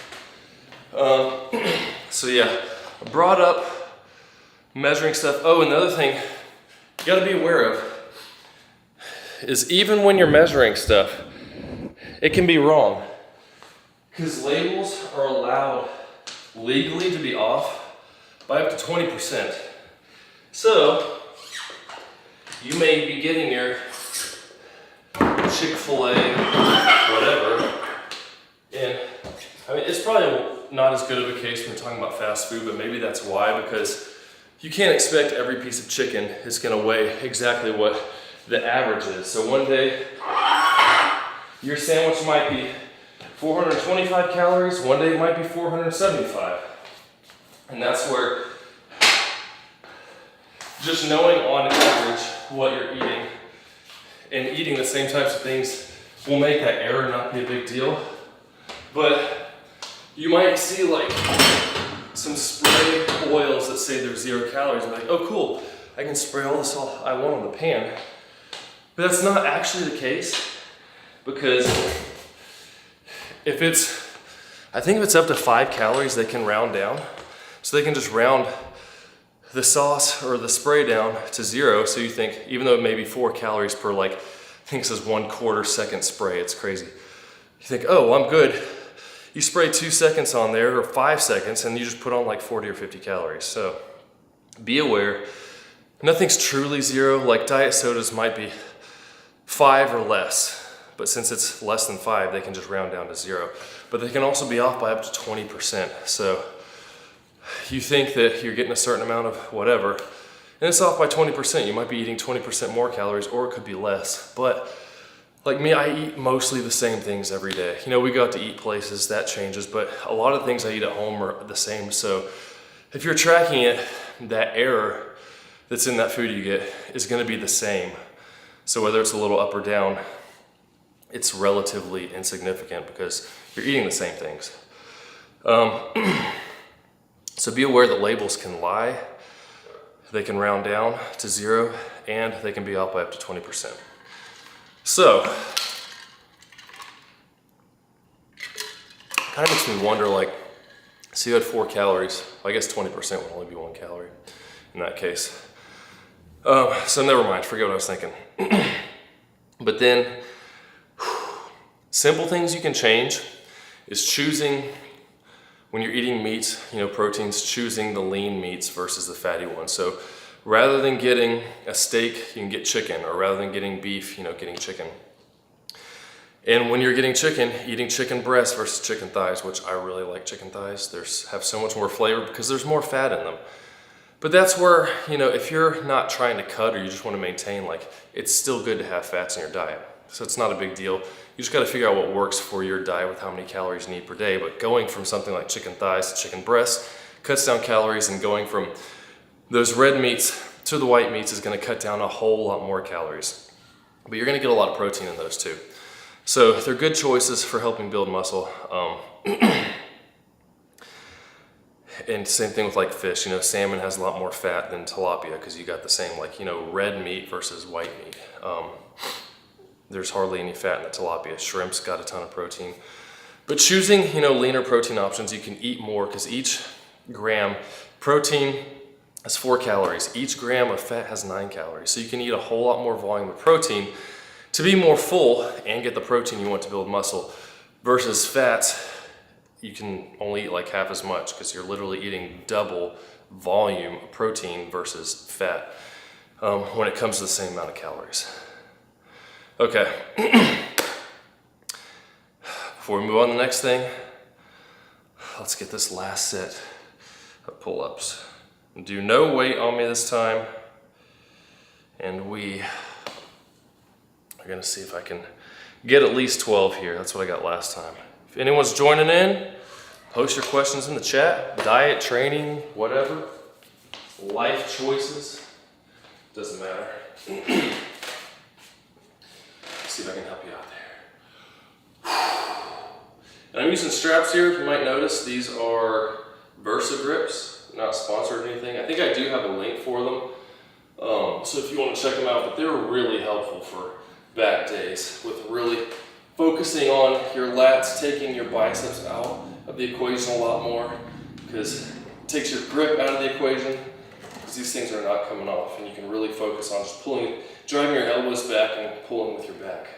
So yeah, I brought up measuring stuff. Oh, and the other thing you gotta be aware of is even when you're measuring stuff, it can be wrong. Because labels are allowed legally to be off by up to 20%. So, you may be getting your Chick-fil-A, whatever, and I mean, it's probably not as good of a case when we're talking about fast food, but maybe that's why, because you can't expect every piece of chicken is gonna weigh exactly what the average is. So one day, your sandwich might be 425 calories, one day it might be 475. And that's where just knowing on average what you're eating and eating the same types of things will make that error not be a big deal. But you might see like some spray oils that say they're 0 calories and be like, oh cool, I can spray all this all I want on the pan. But that's not actually the case, because I think if it's up to 5 calories, they can round down. So they can just round the sauce or the spray down to 0. So you think, even though it may be 4 calories per, like, I think it says 1/4 second spray, it's crazy. You think, oh, well, I'm good. You spray 2 seconds on there or 5 seconds and you just put on like 40 or 50 calories. So be aware, nothing's truly 0. Like diet sodas might be 5 or less, but since it's less than 5, they can just round down to 0. But they can also be off by up to 20%. So you think that you're getting a certain amount of whatever, and it's off by 20%. You might be eating 20% more calories, or it could be less. But like me, I eat mostly the same things every day. You know, we go out to eat places, that changes, but a lot of things I eat at home are the same. So if you're tracking it, that error that's in that food you get is gonna be the same. So whether it's a little up or down, it's relatively insignificant because you're eating the same things. So be aware that labels can lie, they can round down to 0, and they can be off by up to 20%. So, kind of makes me wonder, like, so you had 4 calories, I guess 20% would only be 1 calorie in that case. So never mind, forget what I was thinking. But then, simple things you can change is choosing, when you're eating meats, you know, proteins, choosing the lean meats versus the fatty ones. So Rather than getting a steak, you can get chicken, or rather than getting beef, getting chicken. And when you're getting chicken, eating chicken breast versus chicken thighs, which I really like chicken thighs, have so much more flavor because there's more fat in them. But that's where, if you're not trying to cut or you just want to maintain, it's still good to have fats in your diet. So it's not a big deal. You just got to figure out what works for your diet with how many calories you need per day. But going from something like chicken thighs to chicken breast cuts down calories, and going from those red meats to the white meats is going to cut down a whole lot more calories. But you're going to get a lot of protein in those too. So they're good choices for helping build muscle. And same thing with fish. Salmon has a lot more fat than tilapia because you got the same red meat versus white meat. There's hardly any fat in the tilapia. Shrimp's got a ton of protein. But choosing leaner protein options, you can eat more because each gram protein has 4 calories. Each gram of fat has 9 calories. So you can eat a whole lot more volume of protein to be more full and get the protein you want to build muscle. Versus fats, you can only eat half as much because you're literally eating double volume of protein versus fat when it comes to the same amount of calories. Okay, before we move on to the next thing, let's get this last set of pull-ups. Do no weight on me this time, and we are gonna see if I can get at least 12 here. That's what I got last time. If anyone's joining in, post your questions in the chat. Diet, training, whatever. Life choices, doesn't matter. See if I can help you out there. And I'm using straps here. You might notice these are Versa grips, not sponsored or anything. I think I do have a link for them. So if you want to check them out, but they're really helpful for back days with really focusing on your lats, taking your biceps out of the equation a lot more because it takes your grip out of the equation because these things are not coming off, and you can really focus on just driving your elbows back and pulling with your back.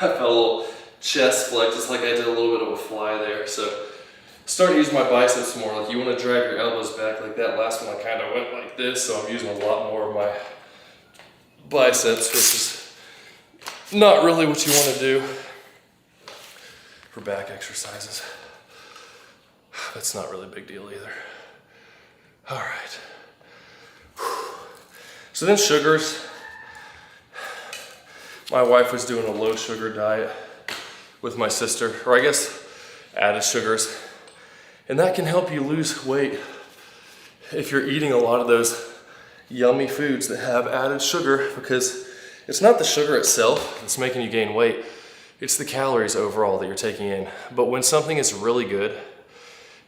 I felt a little chest flex, just like I did a little bit of a fly there. So start using my biceps more. You want to drive your elbows back like that. Last one I kind of went like this, so I'm using a lot more of my biceps, which is not really what you want to do for back exercises. That's not really a big deal either. All right. So then sugars. My wife was doing a low sugar diet with my sister, or I guess added sugars. And that can help you lose weight if you're eating a lot of those yummy foods that have added sugar, because it's not the sugar itself that's making you gain weight, it's the calories overall that you're taking in. But when something is really good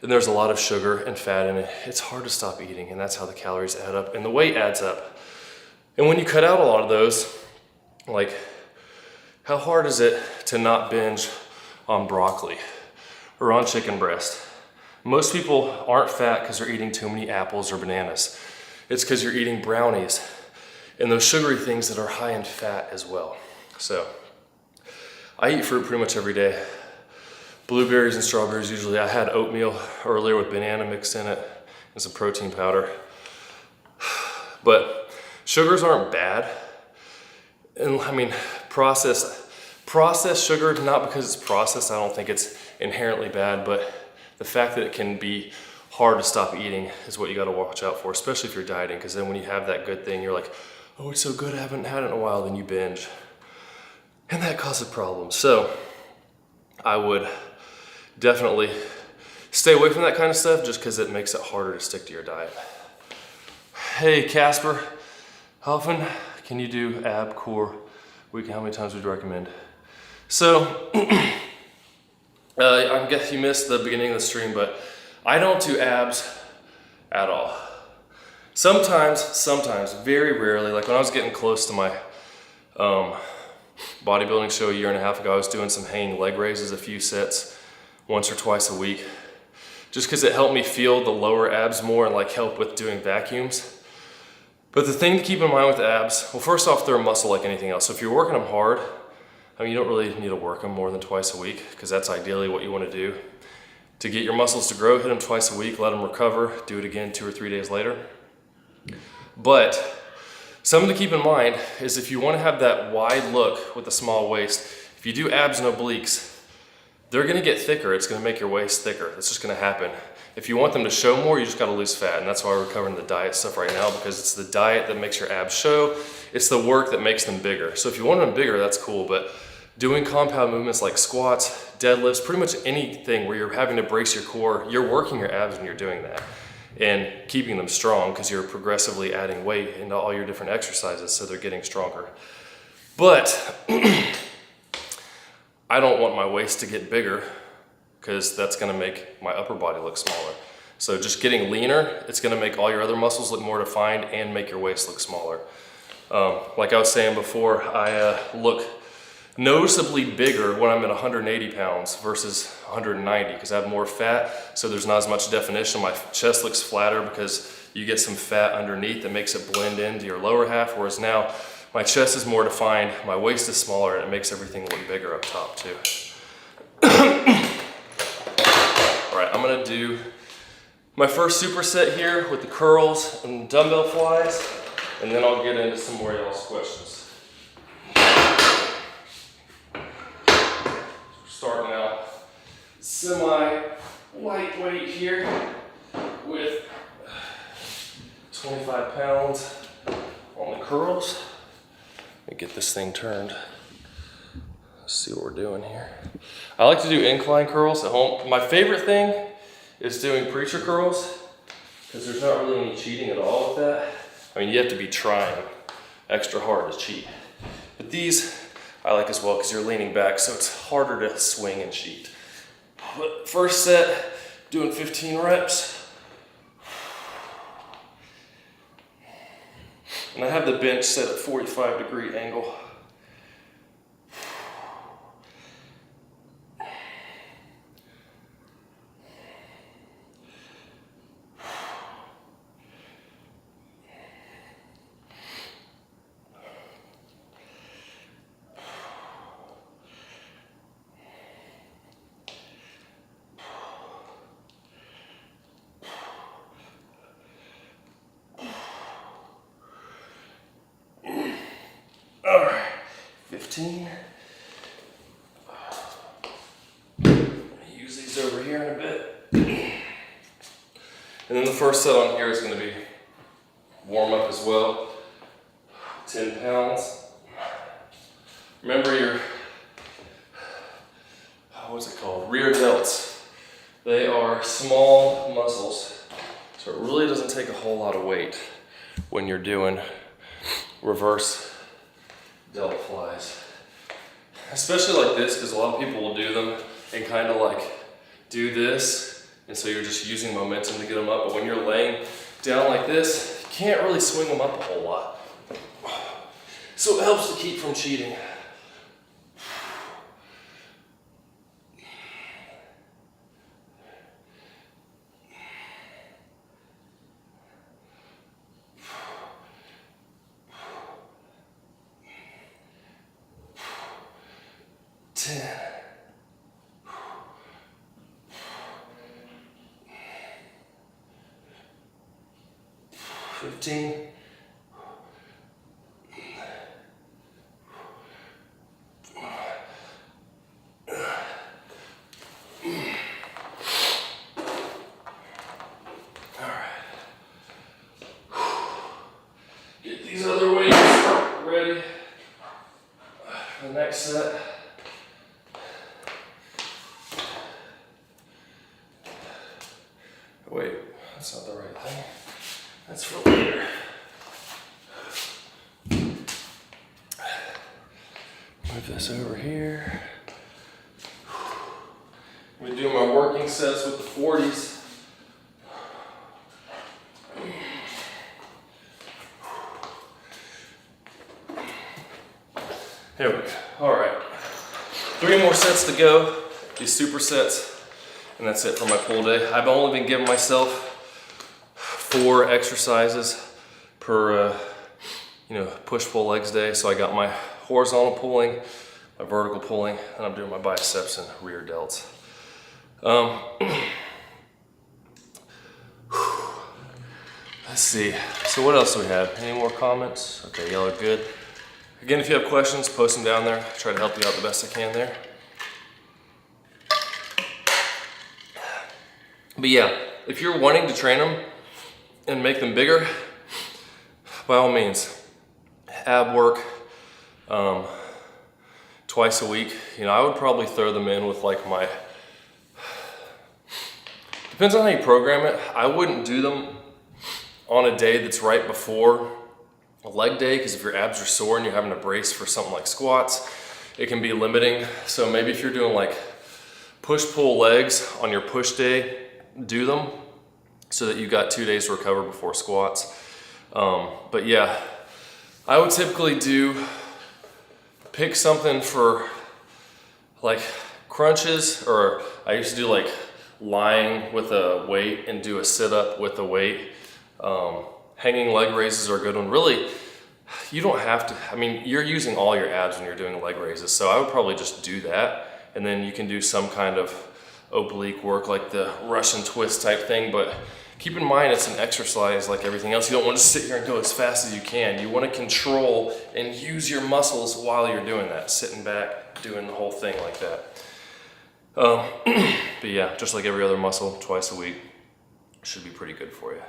and there's a lot of sugar and fat in it, it's hard to stop eating, and that's how the calories add up and the weight adds up. And when you cut out a lot of those, like, how hard is it to not binge on broccoli or on chicken breast? Most people aren't fat because they're eating too many apples or bananas. It's because you're eating brownies and those sugary things that are high in fat as well. So I eat fruit pretty much every day. Blueberries and strawberries usually. I had oatmeal earlier with banana mixed in it and some protein powder. But sugars aren't bad. And I mean, processed sugar, not because it's processed, I don't think it's inherently bad, but the fact that it can be hard to stop eating is what you got to watch out for, especially if you're dieting, because then when you have that good thing, you're like, oh, it's so good, I haven't had it in a while, then you binge. And that causes problems. So I would definitely stay away from that kind of stuff just because it makes it harder to stick to your diet. Hey, Casper, how often can you do ab core week? How many times would you recommend? So I guess you missed the beginning of the stream, but I don't do abs at all. Sometimes, very rarely, like when I was getting close to my bodybuilding show a year and a half ago, I was doing some hanging leg raises, a few sets, once or twice a week, just because it helped me feel the lower abs more and like help with doing vacuums. But the thing to keep in mind with abs, well, first off, they're a muscle like anything else. So if you're working them hard, I mean, you don't really need to work them more than twice a week, because that's ideally what you want to do. To get your muscles to grow, hit them twice a week, let them recover, do it again 2 or 3 days later. But something to keep in mind is if you want to have that wide look with a small waist, if you do abs and obliques, they're going to get thicker. It's going to make your waist thicker. That's just going to happen. If you want them to show more, you just got to lose fat. And that's why we're covering the diet stuff right now, because it's the diet that makes your abs show. It's the work that makes them bigger. So if you want them bigger, that's cool. But doing compound movements like squats, deadlifts, pretty much anything where you're having to brace your core, you're working your abs when you're doing that and keeping them strong, because you're progressively adding weight into all your different exercises, so they're getting stronger. But I don't want my waist to get bigger, because that's going to make my upper body look smaller. So just getting leaner, it's going to make all your other muscles look more defined and make your waist look smaller. Like I was saying before, I look noticeably bigger when I'm at 180 pounds versus 190, because I have more fat, so there's not as much definition. My chest looks flatter because you get some fat underneath that makes it blend into your lower half, whereas now my chest is more defined, my waist is smaller, and it makes everything look bigger up top too. All right, I'm gonna do my first superset here with the curls and dumbbell flies, and then I'll get into some more of y'all's questions. Starting out semi-lightweight here with 25 pounds on the curls. Let me get this thing turned. Let's see what we're doing here. I like to do incline curls at home. My favorite thing is doing preacher curls, because there's not really any cheating at all with that. I mean, you have to be trying extra hard to cheat. But these I like as well, because you're leaning back, so it's harder to swing and cheat. But first set, doing 15 reps. And I have the bench set at 45-degree angle. All right, 15. I'm gonna use these over here in a bit. And then the first set on here is gonna be warm up as well. 10 pounds. Remember your, what's it called? Rear delts. They are small muscles, so it really doesn't take a whole lot of weight when you're doing reverse delt flies. Especially like this, because a lot of people will do them and kind of like do this, and so you're just using momentum to get them up. But when you're laying down like this, you can't really swing them up a whole lot. So it helps to keep from cheating. Fifteen. Get these other weights ready for the next set. Wait, that's not the right thing. That's for later. Move this over here. We do my working sets with the 40s. Here we go. All right. 3 more sets to go. These supersets, and that's it for my pull day. I've only been giving myself 4 exercises per, push-pull legs day. So I got my horizontal pulling, my vertical pulling, and I'm doing my biceps and rear delts. Let's see. So what else do we have? Any more comments? Okay, y'all are good. Again, if you have questions, post them down there. I'll try to help you out the best I can there. But yeah, if you're wanting to train them and make them bigger, by all means, ab work twice a week. I would probably throw them in with like my, depends on how you program it. I wouldn't do them on a day that's right before a leg day, because if your abs are sore and you're having to brace for something like squats, it can be limiting. So maybe if you're doing like push-pull legs on your push day, do them so that you got 2 days to recover before squats. But yeah, I would typically pick something for like crunches, or I used to do like lying with a weight and do a sit-up with a weight. Hanging leg raises are a good one. Really, you don't have to, you're using all your abs when you're doing leg raises, so I would probably just do that, and then you can do some kind of oblique work like the Russian twist type thing, but keep in mind it's an exercise like everything else. You don't want to sit here and go as fast as you can. You want to control and use your muscles while you're doing that, sitting back, doing the whole thing like that. But yeah, just like every other muscle, twice a week should be pretty good for you.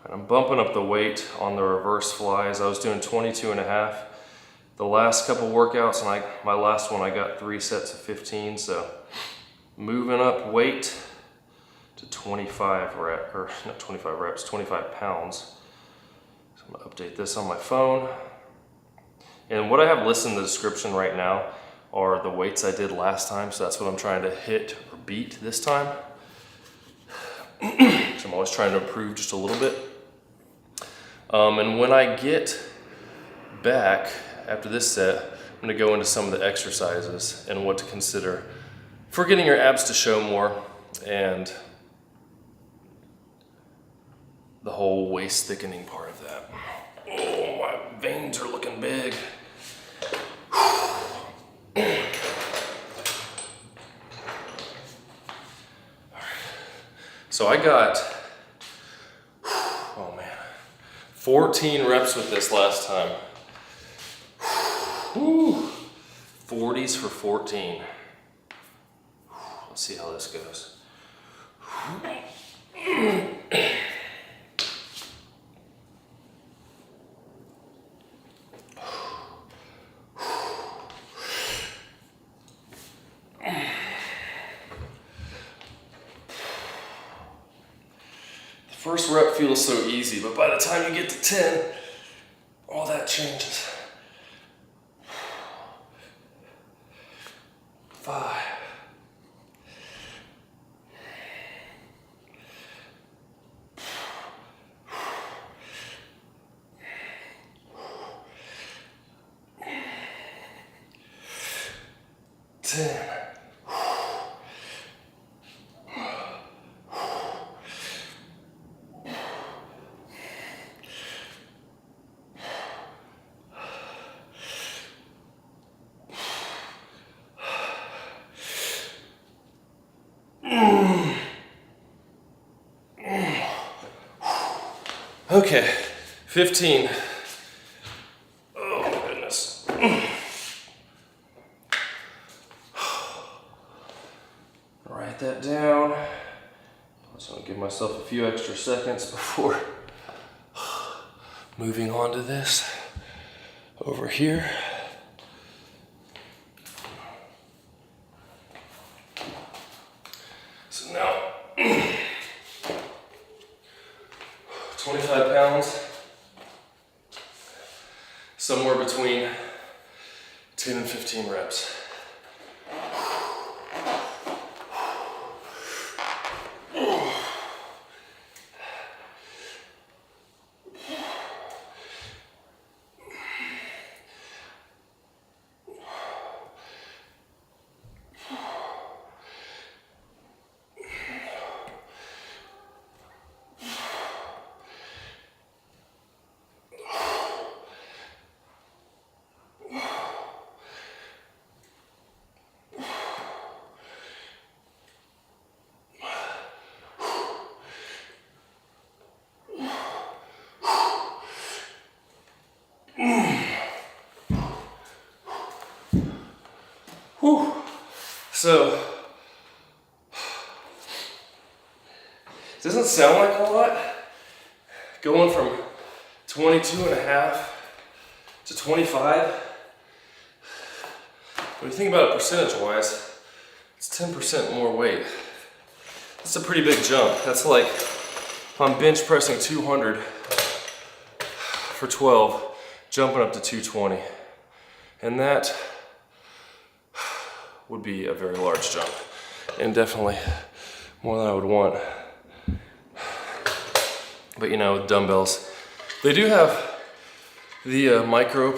And I'm bumping up the weight on the reverse flies. I was doing 22.5 the last couple workouts, and my last one I got 3 sets of 15. So moving up weight to 25 reps, or not 25 reps, 25 pounds. So I'm gonna update this on my phone. And what I have listed in the description right now are the weights I did last time. So that's what I'm trying to hit or beat this time. So I'm always trying to improve just a little bit. And when I get back after this set, I'm gonna go into some of the exercises and what to consider for getting your abs to show more, and the whole waist thickening part of that. Oh, my veins are looking big. So I got, 14 reps with this last time. Whew. 40s for 14. Let's see how this goes. First rep feels so easy, but by the time you get to 10, all that changes. 5. 10. Okay, 15. Oh my goodness. Write that down. I'm just gonna give myself a few extra seconds before moving on to this over here. So now, 25 pounds, somewhere between 10 and 15 reps. So, it doesn't sound like a lot. Going from 22 and a half to 25. When you think about it percentage-wise, it's 10% more weight. That's a pretty big jump. That's like if I'm bench pressing 200 for 12, jumping up to 220. And that would be a very large jump, and definitely more than I would want. But you know, with dumbbells, they do have the micro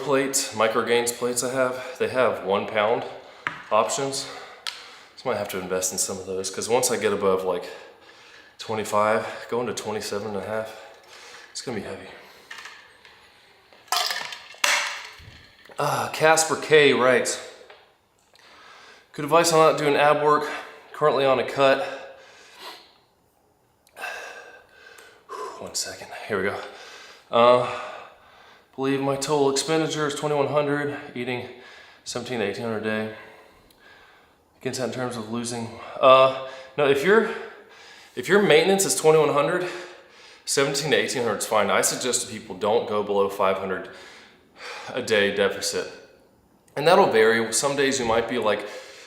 gains plates they have 1 pound options. So I might have to invest in some of those, because once I get above like 25, going to 27 and a half, it's gonna be heavy. Casper K writes, good advice on not doing ab work, currently on a cut. 1 second, here we go. Believe my total expenditure is 2,100, eating 17 to 1,800 a day. Against that in terms of losing, no, if your maintenance is 2,100, 17 to 1,800 is fine. I suggest to people don't go below 500 a day deficit. And that'll vary. Some days you might be like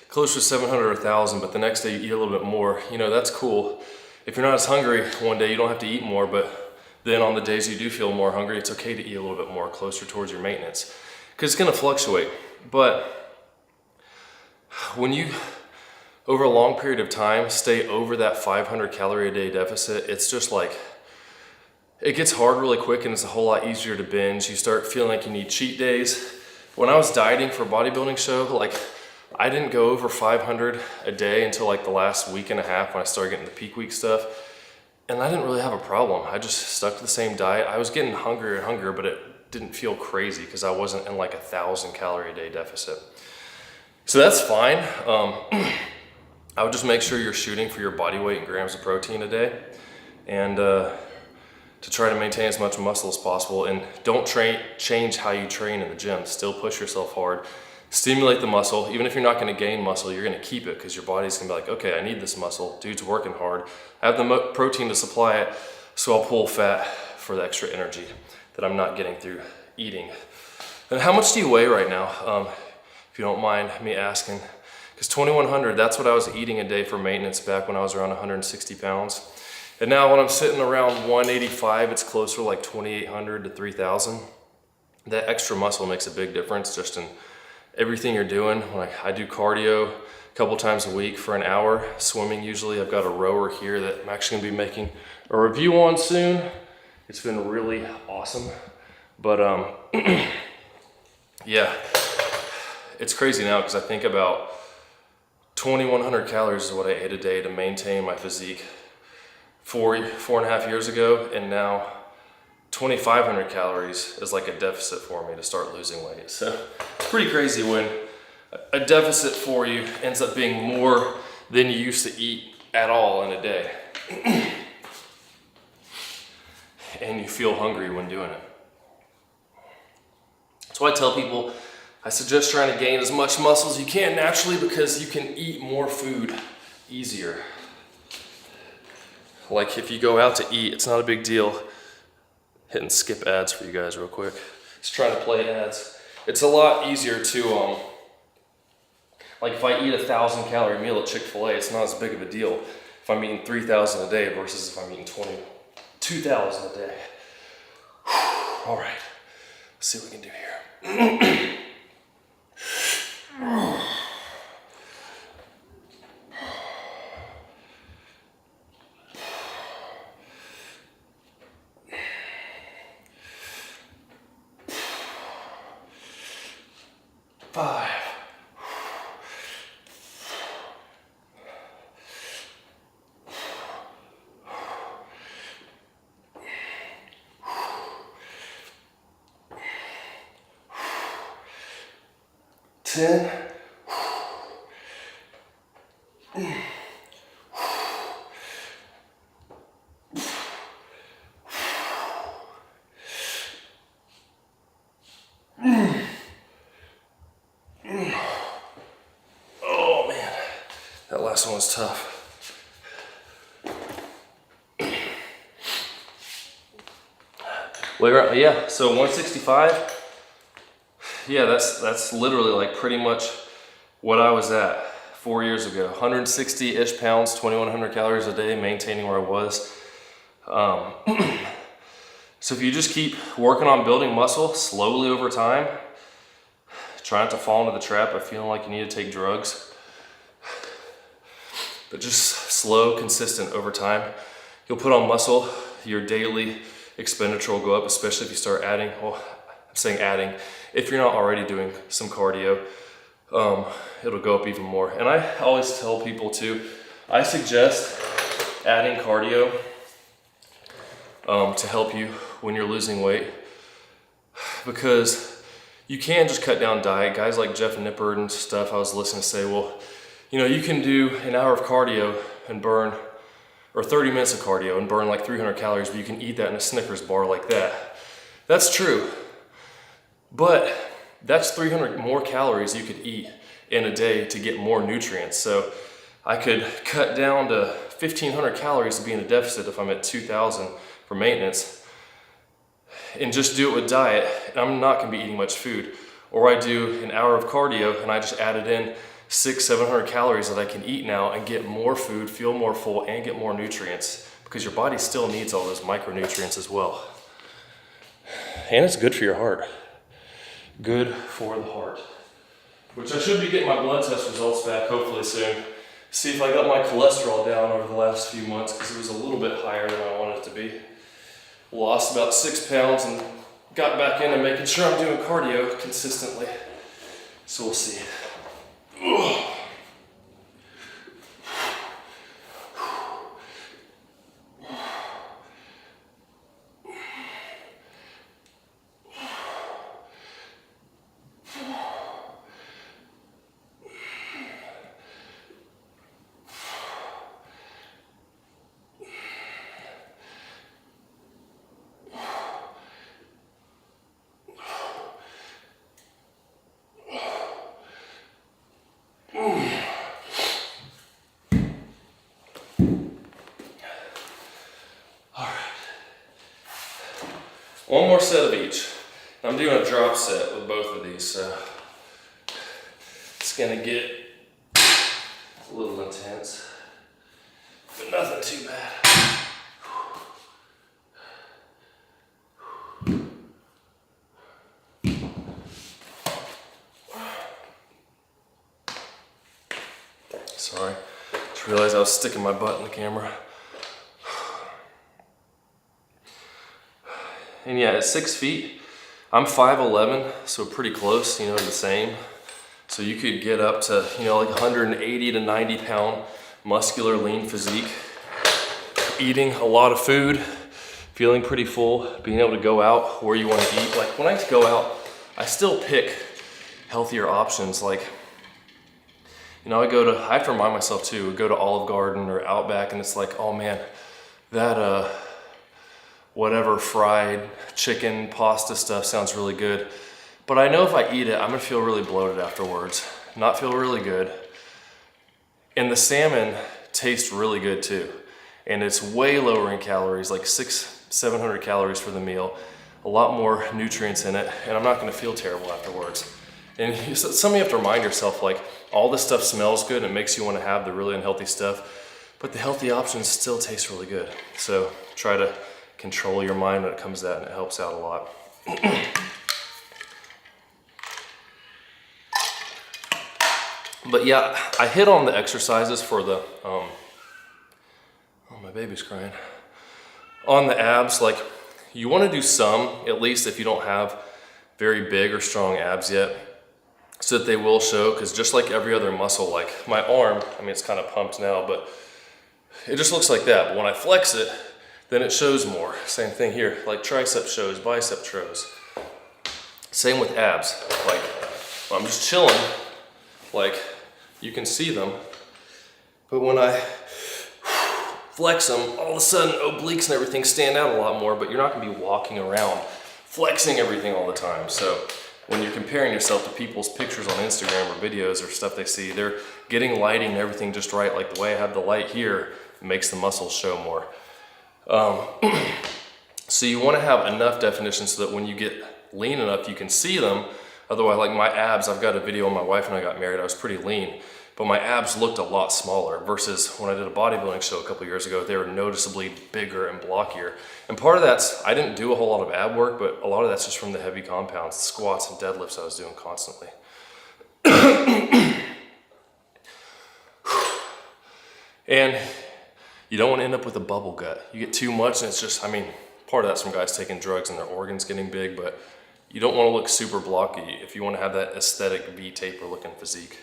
closer to 700 or 1,000, but the next day you eat a little bit more. You know, that's cool. If you're not as hungry one day, you don't have to eat more, but then on the days you do feel more hungry, it's okay to eat a little bit more closer towards your maintenance, because it's gonna fluctuate. But when you, over a long period of time, stay over that 500 calorie a day deficit, it's just like, it gets hard really quick, and it's a whole lot easier to binge. You start feeling like you need cheat days. When I was dieting for a bodybuilding show, like I didn't go over 500 a day until like the last week and a half when I started getting the peak week stuff. And I didn't really have a problem. I just stuck to the same diet. I was getting hungrier and hungrier, but it didn't feel crazy because I wasn't in like 1,000 calorie a day deficit. So that's fine. I would just make sure you're shooting for your body weight in grams of protein a day, and to try to maintain as much muscle as possible. And don't change how you train in the gym. Still push yourself hard. Stimulate the muscle. Even if you're not gonna gain muscle, you're gonna keep it, because your body's gonna be like, okay, I need this muscle. Dude's working hard. I have the protein to supply it, so I'll pull fat for the extra energy that I'm not getting through eating. And how much do you weigh right now? If you don't mind me asking. Because 2,100, that's what I was eating a day for maintenance back when I was around 160 pounds. And now when I'm sitting around 185, it's closer to like 2,800 to 3,000. That extra muscle makes a big difference just in everything you're doing. When I do cardio a couple times a week for an hour, swimming usually. I've got a rower here that I'm actually gonna be making a review on soon. It's been really awesome. But yeah, it's crazy now because I think about 2,100 calories is what I ate a day to maintain my physique 4.5 years ago, and now 2,500 calories is like a deficit for me to start losing weight. So it's pretty crazy when a deficit for you ends up being more than you used to eat at all in a day. And you feel hungry when doing it. That's why I tell people, I suggest trying to gain as much muscle as you can naturally, because you can eat more food easier. Like if you go out to eat, it's not a big deal. Hitting skip ads for you guys real quick. Just trying to play ads. It's a lot easier to, like if I eat 1,000 calorie meal at Chick-fil-A, it's not as big of a deal if I'm eating 3,000 a day versus if I'm eating 22,000 a day. All right, let's see what we can do here. 5. 10. Oh man, last one was tough. Yeah, so 165. Yeah, that's literally like pretty much what I was at 4 years ago. 160-ish pounds, 2,100 calories a day, maintaining where I was. So if you just keep working on building muscle slowly over time, try not to fall into the trap of feeling like you need to take drugs, but just slow, consistent over time, you'll put on muscle. Your daily expenditure will go up, especially if you start adding, well, I'm saying adding, if you're not already doing some cardio, it'll go up even more. And I always tell people too, I suggest adding cardio to help you when you're losing weight, because you can just cut down diet. Guys like Jeff Nippard and stuff, I was listening to say, well, you know, you can do an hour of cardio and burn, or 30 minutes of cardio and burn like 300 calories, but you can eat that in a Snickers bar like that. That's true, but that's 300 more calories you could eat in a day to get more nutrients. So I could cut down to 1,500 calories to be in a deficit if I'm at 2,000 for maintenance, and just do it with diet, and I'm not gonna be eating much food. Or I do an hour of cardio and I just added in 600-700 calories that I can eat now and get more food, feel more full, and get more nutrients, because your body still needs all those micronutrients as well. And it's good for your heart. Good for the heart. Which I should be getting my blood test results back hopefully soon. See if I got my cholesterol down over the last few months, because it was a little bit higher than I wanted it to be. Lost about 6 pounds and got back into making sure I'm doing cardio consistently. So we'll see. Ugh. One more set of each. I'm doing a drop set with both of these, so it's gonna get a little intense, but nothing too bad. Sorry, just realized I was sticking my butt in the camera. And yeah, at 6 feet, I'm 5'11", so pretty close, you know, the same. So you could get up to, you know, like 180 to 90 pound muscular lean physique, eating a lot of food, feeling pretty full, being able to go out where you want to eat. Like when I go out, I still pick healthier options. Like, you know, I have to remind myself too, go to Olive Garden or Outback, and it's like, oh man, that whatever fried chicken pasta stuff sounds really good, but I know if I eat it, I'm gonna feel really bloated afterwards, not feel really good. And the salmon tastes really good too, and it's way lower in calories, like 600-700 calories for the meal, a lot more nutrients in it, and I'm not gonna feel terrible afterwards. And something you have to remind yourself, like, all this stuff smells good and it makes you want to have the really unhealthy stuff, but the healthy options still taste really good. So try to control your mind when it comes to that, and it helps out a lot. But yeah, I hit on the exercises for the, oh, my baby's crying. On the abs, like, you want to do some, at least if you don't have very big or strong abs yet, so that they will show, because just like every other muscle, like my arm, I mean, it's kind of pumped now, but it just looks like that. But when I flex it, then it shows more. Same thing here, like tricep shows, bicep shows. Same with abs. Like, when I'm just chilling, like, you can see them, but when I flex them, all of a sudden obliques and everything stand out a lot more, but you're not gonna be walking around flexing everything all the time. So when you're comparing yourself to people's pictures on Instagram or videos or stuff they see, they're getting lighting and everything just right. Like the way I have the light here makes the muscles show more. So you want to have enough definition so that when you get lean enough, you can see them. Otherwise, like my abs, I've got a video when my wife and I got married, I was pretty lean, but my abs looked a lot smaller versus when I did a bodybuilding show a couple years ago, they were noticeably bigger and blockier. And part of that's, I didn't do a whole lot of ab work, but a lot of that's just from the heavy compounds, squats and deadlifts I was doing constantly. And you don't want to end up with a bubble gut. You get too much and it's just, I mean, part of that's from guys taking drugs and their organs getting big, but you don't want to look super blocky if you want to have that aesthetic V-taper looking physique.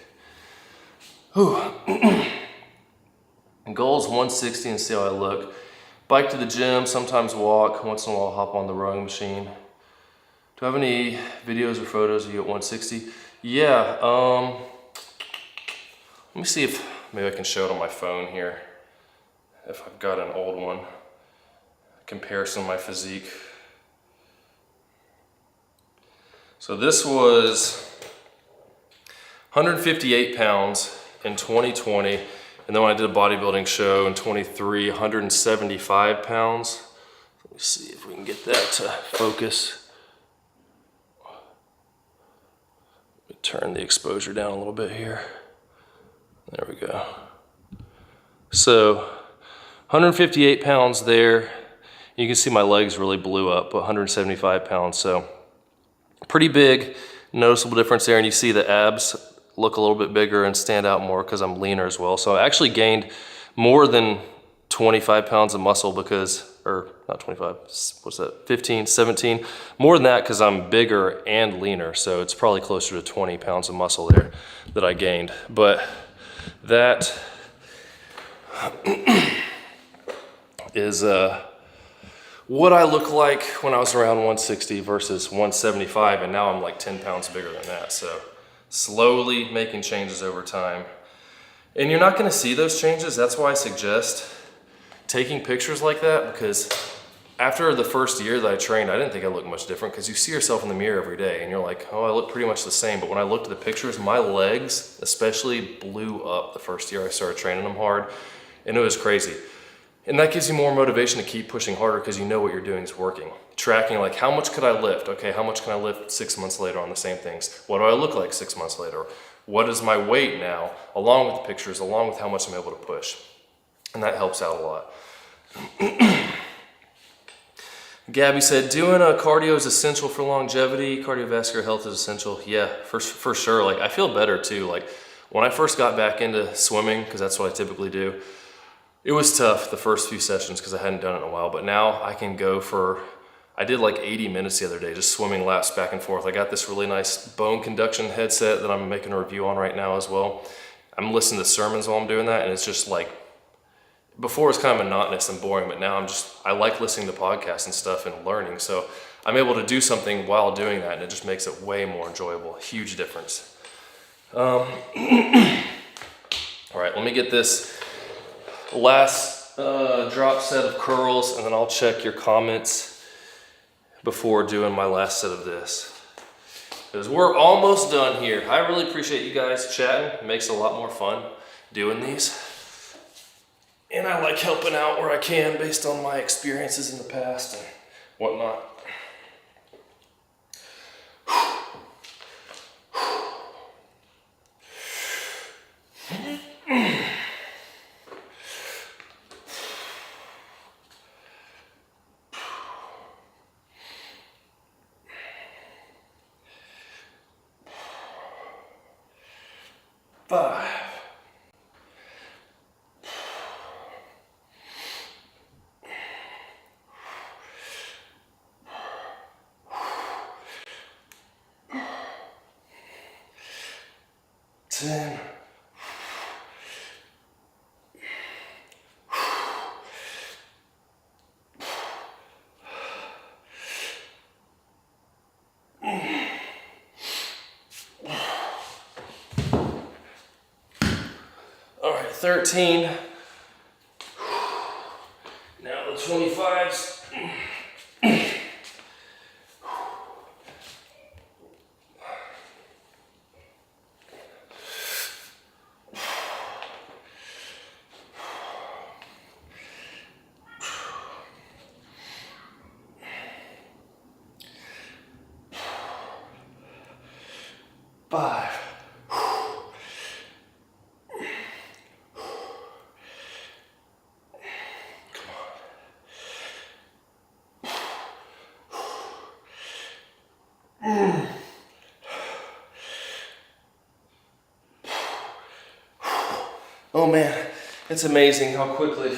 Goal is 160 and see how I look. Bike to the gym, sometimes walk, once in a while hop on the rowing machine. Do I have any videos or photos of you at 160? Yeah, let me see if maybe I can show it on my phone here. If I've got an old one. Comparison of my physique. So this was 158 pounds in 2020. And then when I did a bodybuilding show in 23, 175 pounds. Let me see if we can get that to focus. Let me turn the exposure down a little bit here. There we go. So 158 pounds there. You can see my legs really blew up, 175 pounds. So pretty big, noticeable difference there. And you see the abs look a little bit bigger and stand out more because I'm leaner as well. So I actually gained more than 25 pounds of muscle because, or not 25, what's that, 15, 17? More than that because I'm bigger and leaner. So it's probably closer to 20 pounds of muscle there that I gained. But that is what I look like when I was around 160 versus 175, and now I'm like 10 pounds bigger than that. So slowly making changes over time. And you're not gonna see those changes. That's why I suggest taking pictures like that, because after the first year that I trained, I didn't think I looked much different because you see yourself in the mirror every day and you're like, oh, I look pretty much the same. But when I looked at the pictures, my legs especially blew up the first year I started training them hard, and it was crazy. And that gives you more motivation to keep pushing harder because you know what you're doing is working. Tracking, like, how much could I lift? Okay, how much can I lift 6 months later on the same things? What do I look like 6 months later? What is my weight now? Along with the pictures, along with how much I'm able to push. And that helps out a lot. Gabby said, doing a cardio is essential for longevity. Cardiovascular health is essential. Yeah, for sure. Like, I feel better too. Like, when I first got back into swimming, because that's what I typically do, it was tough the first few sessions because I hadn't done it in a while, but now I can go for, I did like 80 minutes the other day, just swimming laps back and forth. I got this really nice bone conduction headset that I'm making a review on right now as well. I'm listening to sermons while I'm doing that, and it's just like, before it's kind of monotonous and boring, but now I like listening to podcasts and stuff and learning. So I'm able to do something while doing that, and it just makes it way more enjoyable. Huge difference. All right, let me get this last drop set of curls, and then I'll check your comments before doing my last set of this. Because we're almost done here. I really appreciate you guys chatting. It makes it a lot more fun doing these. And I like helping out where I can based on my experiences in the past and whatnot. Five. Ten. All right, 13. Now the 25s. 5. Oh man, it's amazing how quickly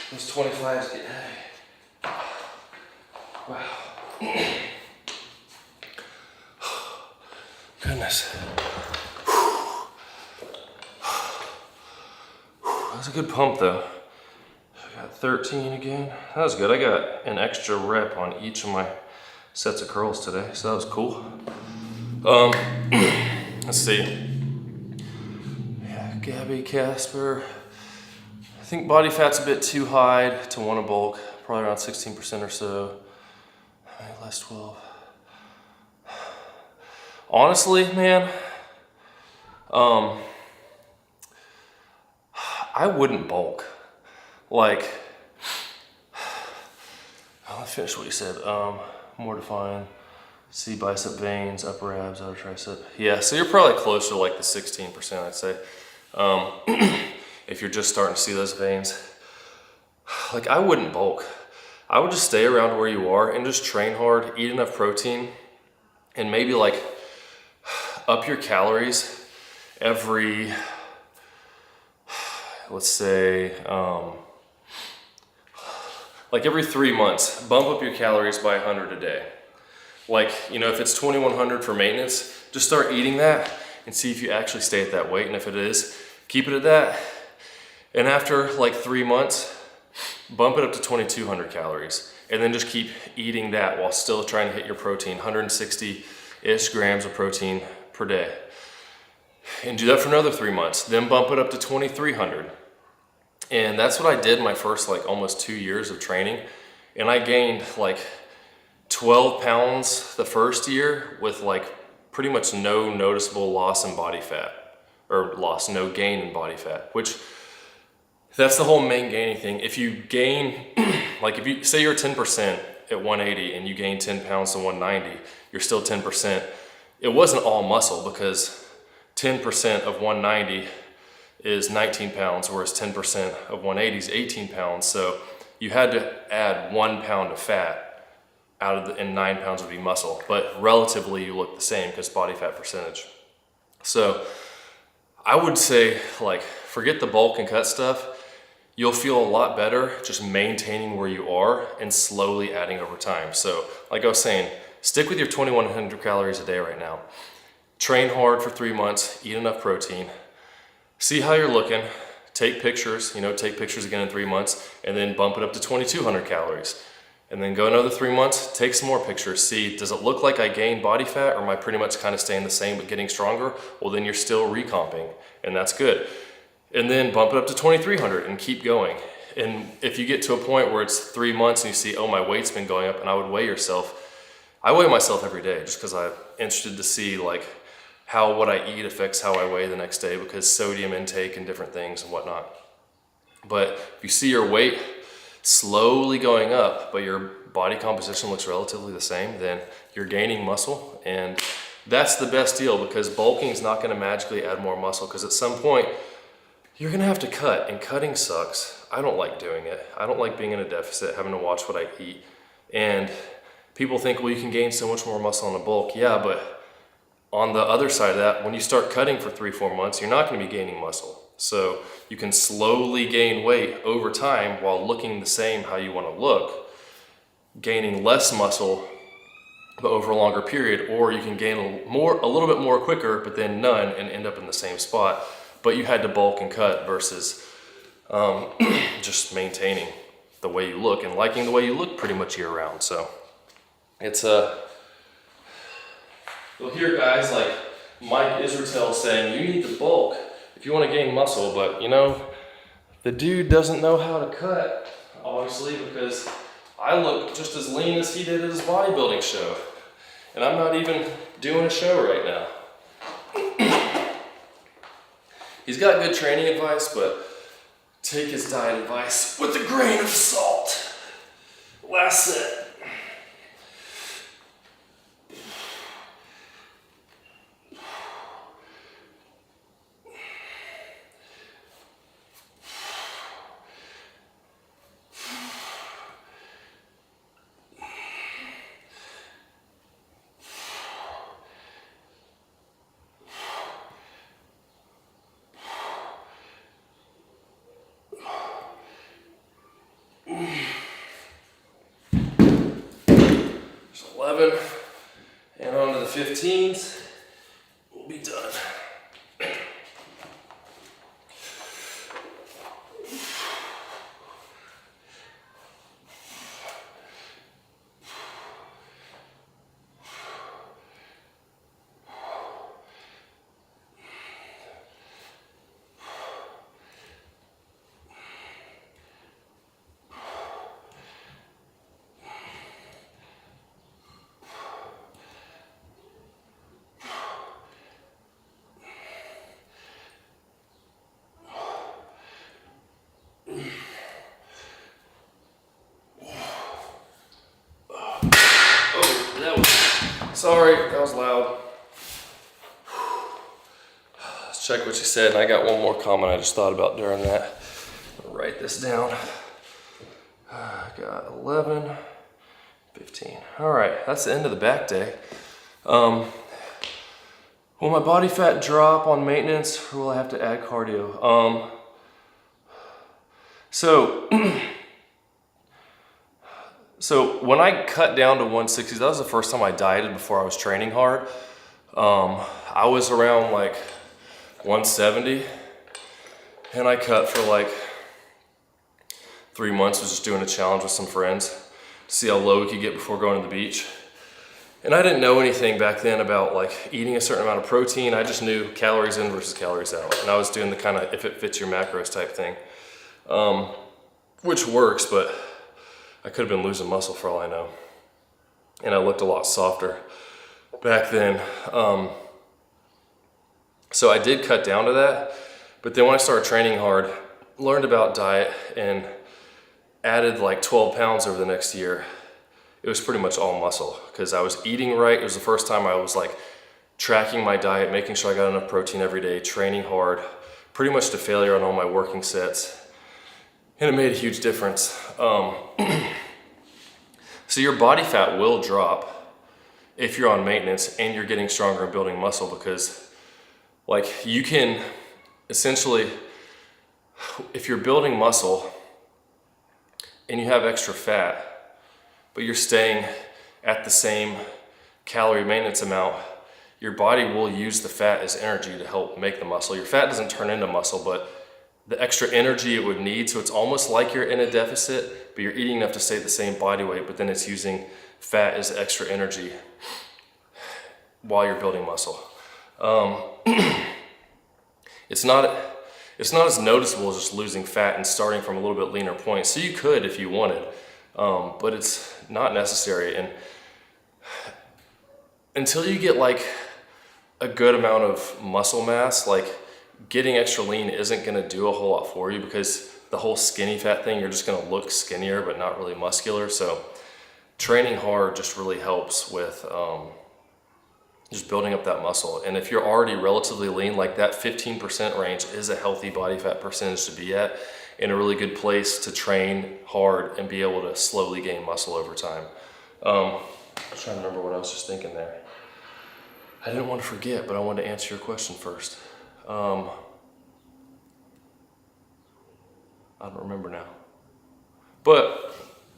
those 25s get heavy. Wow. Goodness. That was a good pump though. I got 13 again. That was good. I got an extra rep on each of my sets of curls today, so that was cool. Let's see. Yeah, Gabby, Casper. I think body fat's a bit too high to want to bulk. Probably around 16% or so. Less 12. Honestly, man, I wouldn't bulk. Like, I'll finish what you said. More defined. See bicep veins, upper abs, outer tricep. Yeah, so you're probably closer to like the 16%, I'd say. If you're just starting to see those veins. Like, I wouldn't bulk. I would just stay around where you are and just train hard, eat enough protein, and maybe like up your calories every, let's say, like every 3 months, bump up your calories by 100 a day. Like, you know, if it's 2100 for maintenance, just start eating that and see if you actually stay at that weight. And if it is, keep it at that. And after like 3 months, bump it up to 2200 calories. And then just keep eating that while still trying to hit your protein, 160-ish grams of protein per day. And do that for another 3 months. Then bump it up to 2300. And that's what I did my first like almost 2 years of training. And I gained like 12 pounds the first year with like pretty much no noticeable loss in body fat, or no gain in body fat, which that's the whole main gaining thing. If you gain, like if you say you're 10% at 180 and you gain 10 pounds to 190, you're still 10%. It wasn't all muscle, because 10% of 190 is 19 pounds, whereas 10% of 180 is 18 pounds. So you had to add 1 pound of fat out of and 9 pounds would be muscle, but relatively you look the same because body fat percentage. So I would say, like, forget the bulk and cut stuff. You'll feel a lot better just maintaining where you are and slowly adding over time. So like I was saying, stick with your 2100 calories a day right now. Train hard for 3 months, eat enough protein, see how you're looking, take pictures, take pictures again in 3 months, and then bump it up to 2200 calories. And then go another 3 months, take some more pictures, see, does it look like I gained body fat, or am I pretty much kind of staying the same but getting stronger? Well, then you're still recomping, and that's good. And then bump it up to 2300 and keep going. And if you get to a point where it's 3 months and you see, oh, my weight's been going up, and I would weigh yourself. I weigh myself every day just because I'm interested to see like how what I eat affects how I weigh the next day, because sodium intake and different things and whatnot. But if you see your weight slowly going up, but your body composition looks relatively the same, then you're gaining muscle. And that's the best deal, because bulking is not going to magically add more muscle, because at some point you're going to have to cut, and cutting sucks. I don't like doing it. I don't like being in a deficit, having to watch what I eat. And people think, well, you can gain so much more muscle on the bulk. Yeah, but on the other side of that, when you start cutting for 3-4 months, you're not going to be gaining muscle. So you can slowly gain weight over time while looking the same how you want to look, gaining less muscle but over a longer period, or you can gain a little bit more quicker, but then none, and end up in the same spot. But you had to bulk and cut versus just maintaining the way you look and liking the way you look pretty much year round. So it's you'll hear guys like Mike Israel saying, you need to bulk if you want to gain muscle, but the dude doesn't know how to cut, obviously, because I look just as lean as he did at his bodybuilding show. And I'm not even doing a show right now. He's got good training advice, but take his diet advice with a grain of salt. Last set. 11 and on to the 15s. We'll be done. Sorry, that was loud. Let's check what she said. And I got one more comment I just thought about during that. I'll write this down. I got 11, 15. All right, that's the end of the back day. Will my body fat drop on maintenance, or will I have to add cardio? So when I cut down to 160, that was the first time I dieted before I was training hard. I was around like 170, and I cut for like 3 months, was just doing a challenge with some friends to see how low we could get before going to the beach. And I didn't know anything back then about like eating a certain amount of protein. I just knew calories in versus calories out. And I was doing the kind of if it fits your macros type thing, which works, but I could have been losing muscle for all I know. And I looked a lot softer back then. So I did cut down to that. But then when I started training hard, learned about diet and added like 12 pounds over the next year. It was pretty much all muscle because I was eating right. It was the first time I was like tracking my diet, making sure I got enough protein every day, training hard, pretty much to failure on all my working sets. And it made a huge difference. So your body fat will drop if you're on maintenance and you're getting stronger and building muscle, because like you can essentially, if you're building muscle and you have extra fat, but you're staying at the same calorie maintenance amount, your body will use the fat as energy to help make the muscle. Your fat doesn't turn into muscle, but the extra energy it would need, so it's almost like you're in a deficit, but you're eating enough to stay at the same body weight, but then it's using fat as extra energy while you're building muscle. It's not as noticeable as just losing fat and starting from a little bit leaner point. So you could if you wanted, but it's not necessary. And until you get like a good amount of muscle mass, like getting extra lean isn't gonna do a whole lot for you, because the whole skinny fat thing, you're just gonna look skinnier but not really muscular. So training hard just really helps with just building up that muscle. And if you're already relatively lean, like that 15% range is a healthy body fat percentage to be at, and a really good place to train hard and be able to slowly gain muscle over time. I was trying to remember what I was just thinking there. I didn't want to forget, but I wanted to answer your question first. I don't remember now. But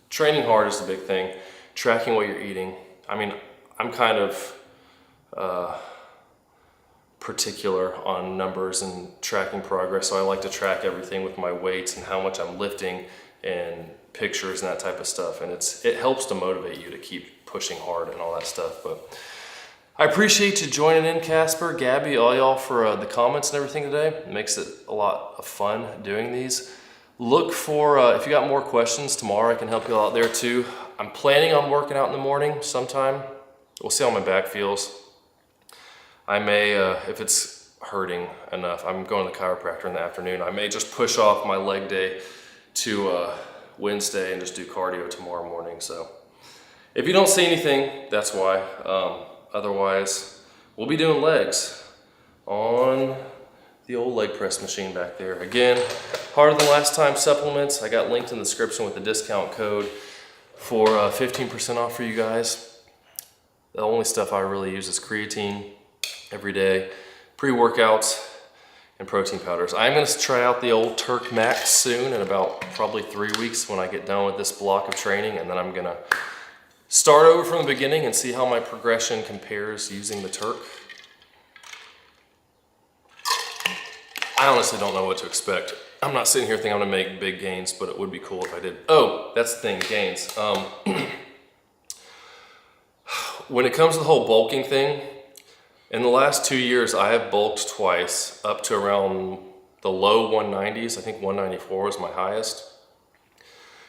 training hard is the big thing. Tracking what you're eating. I mean, I'm kind of particular on numbers and tracking progress, so I like to track everything with my weights and how much I'm lifting and pictures and that type of stuff. And it helps to motivate you to keep pushing hard and all that stuff. But I appreciate you joining in, Casper, Gabby, all y'all for the comments and everything today. It makes it a lot of fun doing these. Look for, if you got more questions tomorrow, I can help you out there too. I'm planning on working out in the morning sometime. We'll see how my back feels. I may, if it's hurting enough, I'm going to the chiropractor in the afternoon. I may just push off my leg day to Wednesday and just do cardio tomorrow morning. So if you don't see anything, that's why. Otherwise, we'll be doing legs on the old leg press machine back there. Again, harder than last time supplements. I got linked in the description with the discount code for 15% off for you guys. The only stuff I really use is creatine every day, pre-workouts, and protein powders. I'm gonna try out the old Turk Max soon in about probably 3 weeks when I get done with this block of training, and then I'm gonna start over from the beginning and see how my progression compares using the Turk. I honestly don't know what to expect. I'm not sitting here thinking I'm gonna make big gains, but it would be cool if I did. Oh, that's the thing, gains. When it comes to the whole bulking thing, in the last 2 years, I have bulked twice up to around the low 190s. I think 194 was my highest.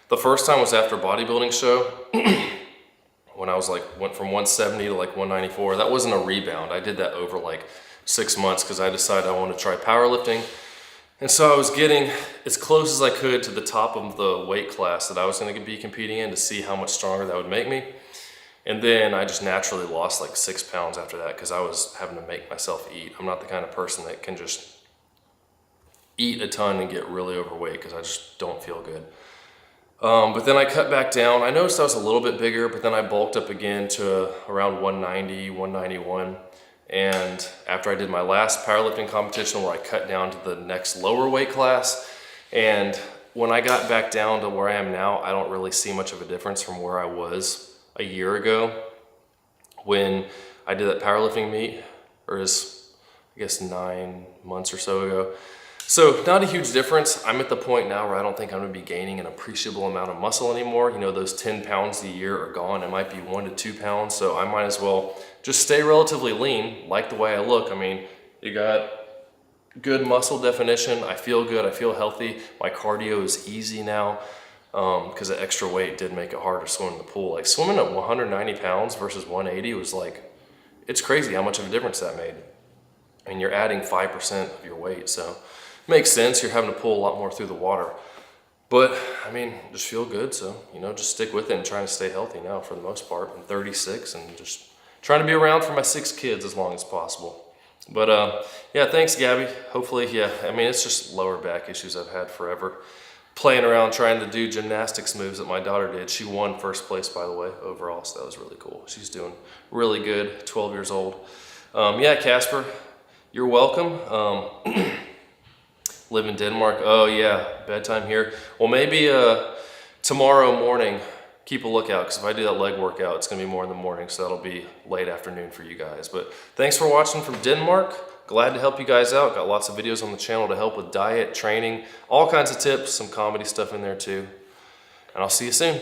The first time was after a bodybuilding show when I was went from 170 to 194. That wasn't a rebound. I did that over 6 months because I decided I wanted to try powerlifting. And so I was getting as close as I could to the top of the weight class that I was going to be competing in to see how much stronger that would make me. And then I just naturally lost 6 pounds after that because I was having to make myself eat. I'm not the kind of person that can just eat a ton and get really overweight because I just don't feel good. But then I cut back down. I noticed I was a little bit bigger, but then I bulked up again to around 190, 191. And after I did my last powerlifting competition where I cut down to the next lower weight class, and when I got back down to where I am now, I don't really see much of a difference from where I was a year ago when I did that powerlifting meet, or is I guess 9 months or so ago. So not a huge difference. I'm at the point now where I don't think I'm gonna be gaining an appreciable amount of muscle anymore. You know, those 10 pounds a year are gone. It might be 1 to 2 pounds. So I might as well just stay relatively lean, like the way I look. I mean, you got good muscle definition. I feel good, I feel healthy. My cardio is easy now because the extra weight did make it hard to swim in the pool. Like swimming at 190 pounds versus 180 was it's crazy how much of a difference that made. And you're adding 5% of your weight, so makes sense. You're having to pull a lot more through the water. But I mean, just feel good. So, just stick with it and trying to stay healthy now for the most part. I'm 36 and just trying to be around for my 6 kids as long as possible. But yeah, thanks Gabby. Hopefully, yeah, I mean, it's just lower back issues I've had forever. Playing around trying to do gymnastics moves that my daughter did. She won first place, by the way, overall. So that was really cool. She's doing really good, 12 years old. Yeah, Casper, you're welcome. Live in Denmark. Oh yeah, bedtime here. Well, maybe tomorrow morning, keep a lookout because if I do that leg workout, it's gonna be more in the morning, so that'll be late afternoon for you guys. But thanks for watching from Denmark. Glad to help you guys out. Got lots of videos on the channel to help with diet, training, all kinds of tips, some comedy stuff in there too. And I'll see you soon.